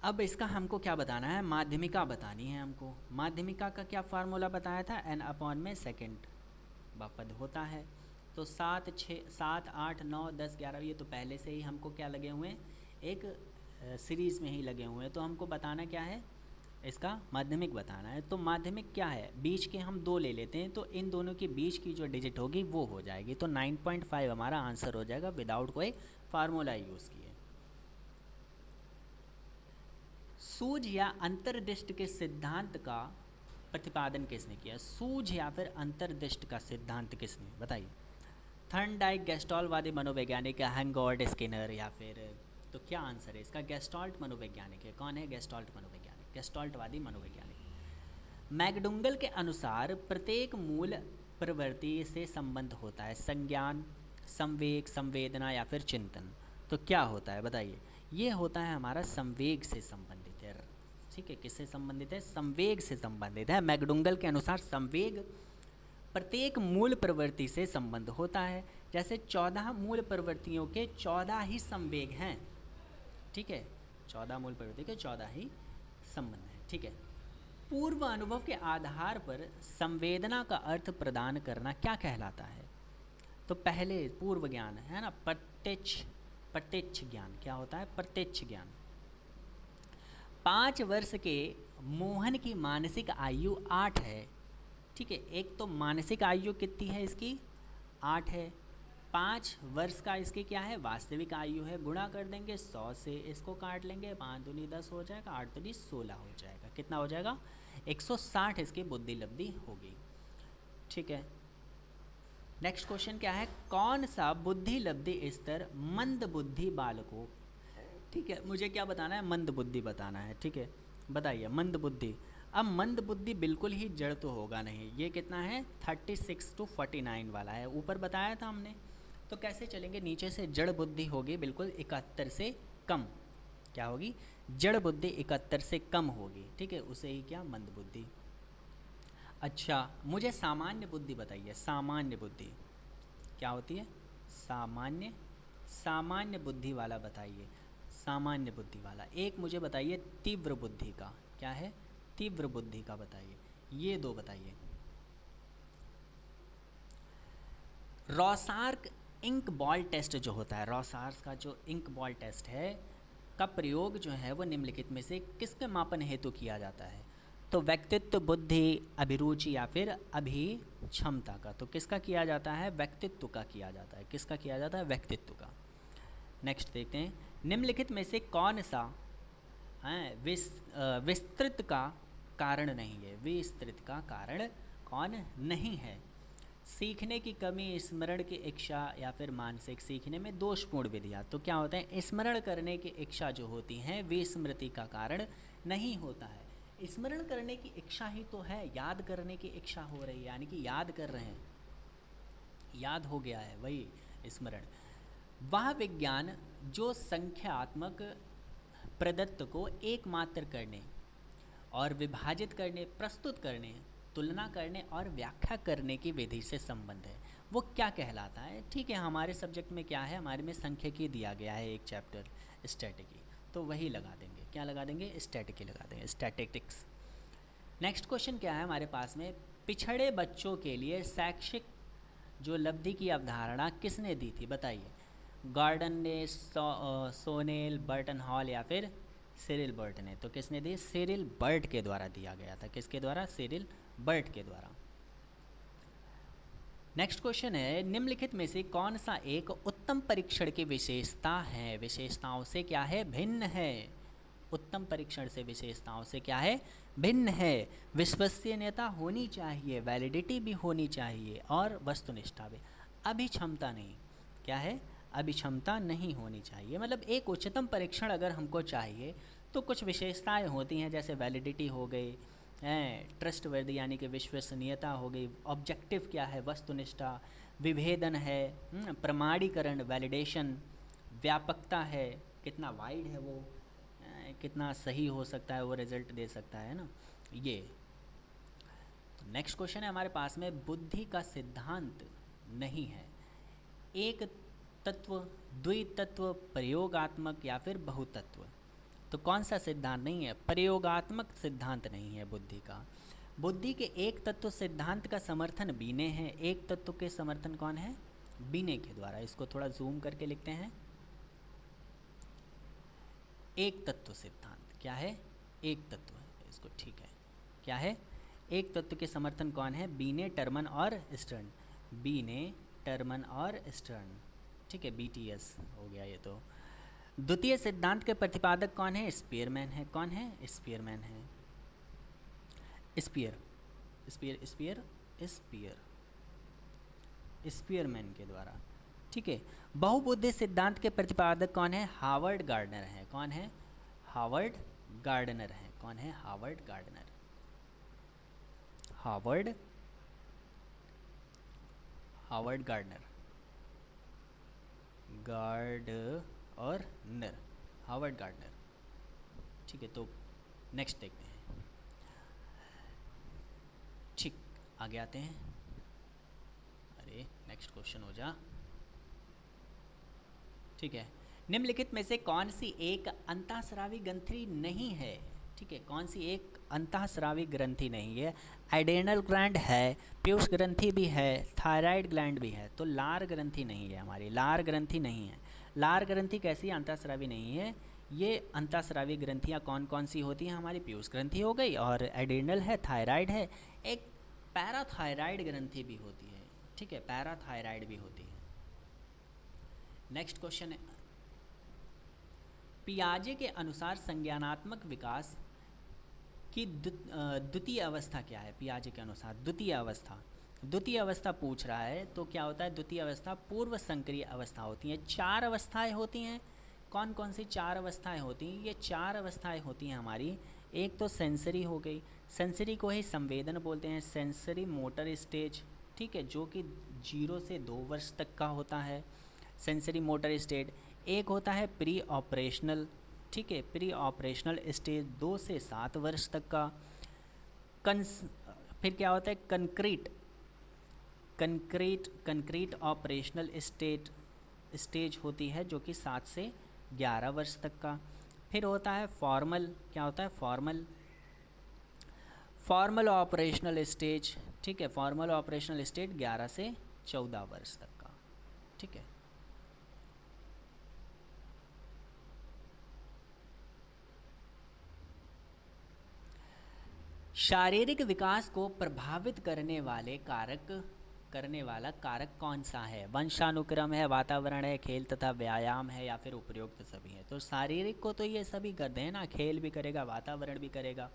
अब इसका हमको क्या बताना है? माध्यमिका बतानी है हमको। माध्यमिका का क्या फार्मूला बताया था? n/2 पद होता है। तो 7, 8, 9, 10, 11 ये तो पहले से ही हमको क्या लगे हुए हैं? एक सीरीज़ में ही लगे हुए हैं। तो हमको बताना क्या है? इसका माध्यमिक बताना है। तो माध्यमिक क्या है? बीच के हम 2 ले लेते हैं, तो इन दोनों के बीच की जो डिजिट होगी वो हो जाएगी। तो 9.5 हमारा आंसर हो जाएगा विदाउट कोई फार्मूला यूज़ किए। सूझ या अंतर्दृष्टि के सिद्धांत का प्रतिपादन किसने किया? सूझ या फिर अंतर्दृष्टि का सिद्धांत किसने? बताइए। थर्नडाइक, गेस्टॉल्टवादी मनोवैज्ञानिक, हेंगोल्ड, स्किनर या फिर, तो क्या आंसर है इसका? गेस्टॉल्ट मनोवैज्ञानिक है। कौन है? गेस्टॉल्ट मनोवैज्ञानिक, गेस्टॉल्टवादी मनोवैज्ञानिक। मैकडुंगल के अनुसार प्रत्येक मूल प्रवृत्ति से संबंध होता है, संज्ञान, संवेग, संवेदना या फिर चिंतन। तो क्या होता है बताइए? ये होता है हमारा संवेग से संबंधित है। ठीक है, किससे संबंधित है? संवेग से संबंधित है। मैकडुंगल के अनुसार संवेग प्रत्येक मूल प्रवृत्ति से संबंध होता है। जैसे 14 मूल प्रवृत्तियों के 14 ही संवेग हैं। ठीक है, 14 मूल प्रवृत्ति के 14 ही संबंध हैं। ठीक है, पूर्व अनुभव के आधार पर संवेदना का अर्थ प्रदान करना क्या कहलाता है? तो पहले पूर्व ज्ञान है ना, प्रत्यक्ष ज्ञान। क्या होता है? प्रत्यक्ष ज्ञान। 5 वर्ष के मोहन की मानसिक आयु 8 है। ठीक है, एक तो मानसिक आयु कितनी है इसकी? 8 है। 5 वर्ष का इसकी क्या है? वास्तविक आयु है। गुणा कर देंगे 100 से, इसको काट लेंगे, 5 दूनी 10 हो जाएगा, 8 दूनी 16 हो जाएगा। कितना हो जाएगा? 160 इसकी बुद्धि लब्धि होगी। ठीक है, नेक्स्ट क्वेश्चन क्या है? कौन सा बुद्धि लब्धि स्तर मंद बुद्धि बालकों, ठीक है, मुझे क्या बताना है? मंद बुद्धि बताना है। ठीक है, बताइए मंद बुद्धि। अब मंद बुद्धि बिल्कुल ही जड़ तो होगा नहीं। ये कितना है? 36 to 49 वाला है, ऊपर बताया था हमने। तो कैसे चलेंगे? नीचे से जड़ बुद्धि होगी बिल्कुल 71 से कम। क्या होगी? जड़ बुद्धि 71 से कम होगी। ठीक है, उसे ही क्या? मंद बुद्धि। अच्छा, मुझे सामान्य बुद्धि बताइए। सामान्य बुद्धि क्या होती है? सामान्य बुद्धि वाला बताइए। सामान्य बुद्धि वाला। एक मुझे बताइए तीव्र बुद्धि का। क्या है? तीव्र बुद्धि का बताइए, ये दो बताइए। रॉसार्क इंक बॉल टेस्ट जो होता है, रॉसार्क का जो इंक बॉल टेस्ट है का प्रयोग जो है वो निम्नलिखित में से किसके मापन हेतु किया जाता है? तो व्यक्तित्व, बुद्धि, अभिरुचि या फिर अभिक्षमता का। तो किसका किया जाता है? व्यक्तित्व का किया जाता है। किसका किया जाता है? व्यक्तित्व का। नेक्स्ट देखते हैं, निम्नलिखित में से कौन सा विस्तृत का कारण नहीं है? विस्तृत का कारण कौन नहीं है? सीखने की कमी, स्मरण की इच्छा या फिर मानसिक सीखने में दोषपूर्ण विधियाँ। तो क्या होता है? स्मरण करने की इच्छा जो होती है विस्मृति का कारण नहीं होता है। स्मरण करने की इच्छा ही तो है, याद करने की इच्छा हो रही है, यानी कि याद कर रहे हैं, याद हो गया है, वही स्मरण। वह विज्ञान जो संख्यात्मक प्रदत्त को एकमात्र करने और विभाजित करने, प्रस्तुत करने, तुलना करने और व्याख्या करने की विधि से संबंध है, वो क्या कहलाता है? ठीक है, हमारे सब्जेक्ट में क्या है? हमारे में सांख्यिकी दिया गया है एक चैप्टर स्टैटिकी, तो वही लगा देंगे। क्या लगा देंगे? स्टैटिकी लगा देंगे, स्टैटिस्टिक्स। नेक्स्ट क्वेश्चन क्या है हमारे पास में? पिछड़े बच्चों के लिए शैक्षिक जो लब्धि की अवधारणा किसने दी थी? बताइए। गॉर्डन ने, सोनेल, बर्टन हॉल या फिर सिरिल बर्ट ने? तो किसने दी? सिरिल बर्ट के द्वारा दिया गया था। किसके द्वारा? सिरिल बर्ट के द्वारा। नेक्स्ट क्वेश्चन है, निम्नलिखित में से कौन सा एक उत्तम परीक्षण की विशेषता है? विशेषताओं से क्या है? भिन्न है। उत्तम परीक्षण से विशेषताओं से क्या है? भिन्न है। विश्वसनीयता होनी चाहिए, वैलिडिटी भी होनी चाहिए और वस्तुनिष्ठा भी। अभिक्षमता नहीं। क्या है? अभिक्षमता नहीं होनी चाहिए। मतलब एक उच्चतम परीक्षण अगर हमको चाहिए तो कुछ विशेषताएं होती हैं, जैसे वैलिडिटी हो गई, ट्रस्टवर्दी यानी कि विश्वसनीयता हो गई, ऑब्जेक्टिव क्या है? वस्तुनिष्ठा, विभेदन है, प्रमाणीकरण, वैलिडेशन, व्यापकता है, कितना वाइड है वो, कितना सही हो सकता है वो रिजल्ट दे सकता है ना, ये। तो नेक्स्ट क्वेश्चन है हमारे पास में, बुद्धि का सिद्धांत नहीं है। एक तत्व, द्वितत्व, प्रयोगात्मक या फिर बहुतत्व। तो कौन सा सिद्धांत नहीं है? प्रयोगात्मक सिद्धांत नहीं है बुद्धि का। बुद्धि के एक तत्व सिद्धांत का समर्थन बीने है। एक तत्व के समर्थन कौन है? बीने के द्वारा। इसको थोड़ा जूम करके लिखते हैं। एक तत्व सिद्धांत क्या है? एक तत्व है, इसको ठीक है। क्या है? एक तत्व के समर्थन कौन है? बीने, टर्मन और स्टर्न। बीने, टर्मन और स्टर्न, ठीक है, BTS हो गया ये तो। द्वितीय सिद्धांत के प्रतिपादक कौन है? स्पीयरमैन है। कौन है? स्पीयरमैन है। स्पीयरमैन के द्वारा, ठीक है। बहुबुद्धि सिद्धांत के प्रतिपादक कौन है? हावर्ड गार्डनर है। कौन है? हावर्ड गार्डनर है। कौन है? Howard gardener. हावर्ड गार्डनर, और नर, हावर्ड गार्डनर, ठीक है। तो नेक्स्ट देखते हैं, ठीक, आगे आते हैं। अरे नेक्स्ट क्वेश्चन हो जा, ठीक है। निम्नलिखित में से कौन सी एक अंतःस्रावी ग्रंथि नहीं है? ठीक है, कौन सी एक अंतःस्रावी ग्रंथि नहीं है? एडेनल ग्लैंड है, पीयूष ग्रंथि भी है, थायराइड ग्लैंड भी है। तो लार ग्रंथि नहीं है हमारी, लार ग्रंथि नहीं है। लार ग्रंथि कैसी अंतःस्रावी नहीं है? ये अंतःस्रावी ग्रंथियाँ कौन कौन सी होती हैं हमारी? पीयूष ग्रंथि हो गई, और एडेनल है, थायराइड है, एक पैराथायराइड ग्रंथि भी होती है, ठीक है, पैराथायराइड भी होती है। नेक्स्ट क्वेश्चन है, पियाजे के अनुसार संज्ञानात्मक विकास की द्वितीय अवस्था क्या है? पियाजे के अनुसार द्वितीय अवस्था पूछ रहा है, तो क्या होता है? द्वितीय अवस्था पूर्व संक्रिय अवस्था होती है। 4 अवस्थाएं होती हैं। कौन कौन सी 4 अवस्थाएं होती हैं? ये 4 अवस्थाएं होती हैं हमारी। एक तो सेंसरी हो गई, सेंसरी को ही संवेदन बोलते हैं, सेंसरी मोटर स्टेज, ठीक है, जो कि 0 से 2 वर्ष तक का होता है, सेंसरी मोटर स्टेज। एक होता है प्री ऑपरेशनल, ठीक है, प्री ऑपरेशनल स्टेज 2 से 7 वर्ष तक का। फिर क्या होता है? कंक्रीट ऑपरेशनल स्टेज होती है, जो कि 7 से 11 वर्ष तक का। फिर होता है फॉर्मल, क्या होता है? फॉर्मल फॉर्मल ऑपरेशनल स्टेज, ठीक है, फॉर्मल ऑपरेशनल स्टेज 11 से 14 वर्ष तक का, ठीक है। शारीरिक विकास को प्रभावित करने वाला कारक कौन सा है? वंशानुक्रम है, वातावरण है, खेल तथा व्यायाम है, या फिर उपरोक्त सभी है? तो शारीरिक को तो ये सभी करते हैं ना, खेल भी करेगा, वातावरण भी करेगा,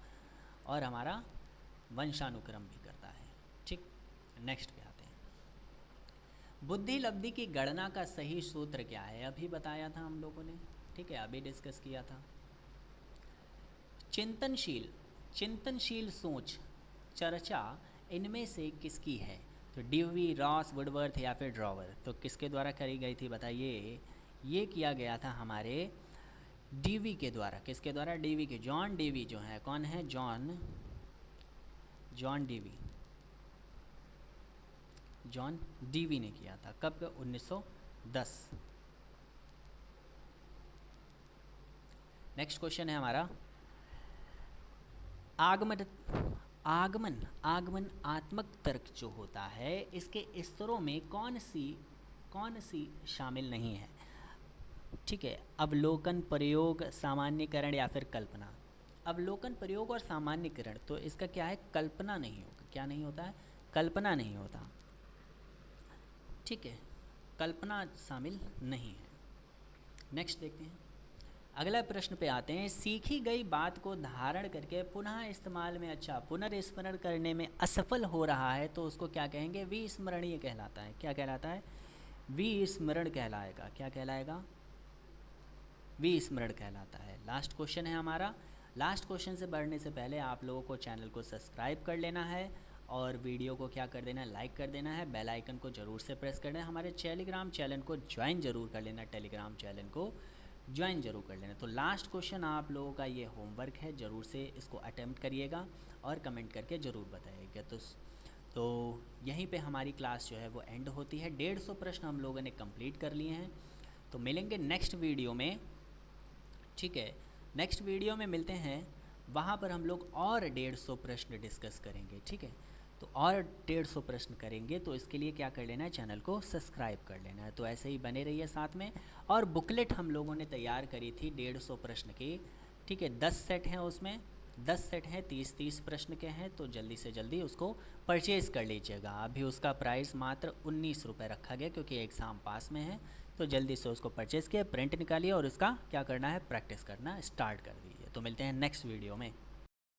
और हमारा वंशानुक्रम भी करता है, ठीक। नेक्स्ट पे आते हैं। बुद्धि लब्धि की गणना का सही सूत्र क्या है? अभी बताया था हम लोगों ने, ठीक है, अभी डिस्कस किया था। चिंतनशील सोच, चर्चा इनमें से किसकी है? तो ड्यूवी, रॉस, वुडवर्थ या फिर ड्रॉवर? तो किसके द्वारा करी गई थी बताइए? ये किया गया था हमारे डीवी के द्वारा। किसके द्वारा? डीवी के, जॉन डीवी जो है, कौन है? जॉन डीवी ने किया था। कब? 1910। नेक्स्ट क्वेश्चन है हमारा, आगमन आत्मक तर्क जो होता है, इसके स्तरों में कौन सी शामिल नहीं है? ठीक है, अवलोकन, प्रयोग, सामान्यकरण या फिर कल्पना? अवलोकन, प्रयोग और सामान्यकरण, तो इसका क्या है? कल्पना नहीं होगा। क्या नहीं होता है? कल्पना नहीं होता, ठीक है, कल्पना शामिल नहीं है। नेक्स्ट देखते हैं, अगला प्रश्न पे आते हैं। सीखी गई बात को धारण करके पुनः इस्तेमाल में, अच्छा, पुनर्स्मरण करने में असफल हो रहा है, तो उसको क्या कहेंगे? विस्मरणीय कहलाता है। क्या कहलाता है? विस्मरण कहलाएगा। क्या कहलाएगा? विस्मरण कहलाता है। लास्ट क्वेश्चन है हमारा। लास्ट क्वेश्चन से बढ़ने से पहले आप लोगों को चैनल को सब्सक्राइब कर लेना है, और वीडियो को क्या कर देना है? लाइक कर देना है, बेल आइकन को ज़रूर से प्रेस करना है, हमारे टेलीग्राम चैनल को ज्वाइन ज़रूर कर लेना, टेलीग्राम चैनल को ज्वाइन जरूर कर लेना। तो लास्ट क्वेश्चन आप लोगों का ये होमवर्क है, ज़रूर से इसको अटेम्प्ट करिएगा और कमेंट करके ज़रूर बताइएगा। तो यहीं पे हमारी क्लास जो है वो एंड होती है। 150 प्रश्न हम लोगों ने कंप्लीट कर लिए हैं। तो मिलेंगे नेक्स्ट वीडियो में, ठीक है, नेक्स्ट वीडियो में मिलते हैं। वहाँ पर हम लोग और 150 प्रश्न डिस्कस करेंगे, ठीक है। तो और 150 प्रश्न करेंगे, तो इसके लिए क्या कर लेना है? चैनल को सब्सक्राइब कर लेना है। तो ऐसे ही बने रहिए साथ में। और बुकलेट हम लोगों ने तैयार करी थी 150 प्रश्न की, ठीक है, 10 सेट हैं उसमें, 10 सेट हैं, 30-30 प्रश्न के हैं। तो जल्दी से जल्दी उसको परचेज़ कर लीजिएगा। अभी उसका प्राइस मात्र 19 रुपये रखा गया, क्योंकि एग्ज़ाम पास में है। तो जल्दी से उसको परचेज़ किए, प्रिंट निकालिए और उसका क्या करना है? प्रैक्टिस करना स्टार्ट कर दीजिए। तो मिलते हैं नेक्स्ट वीडियो में।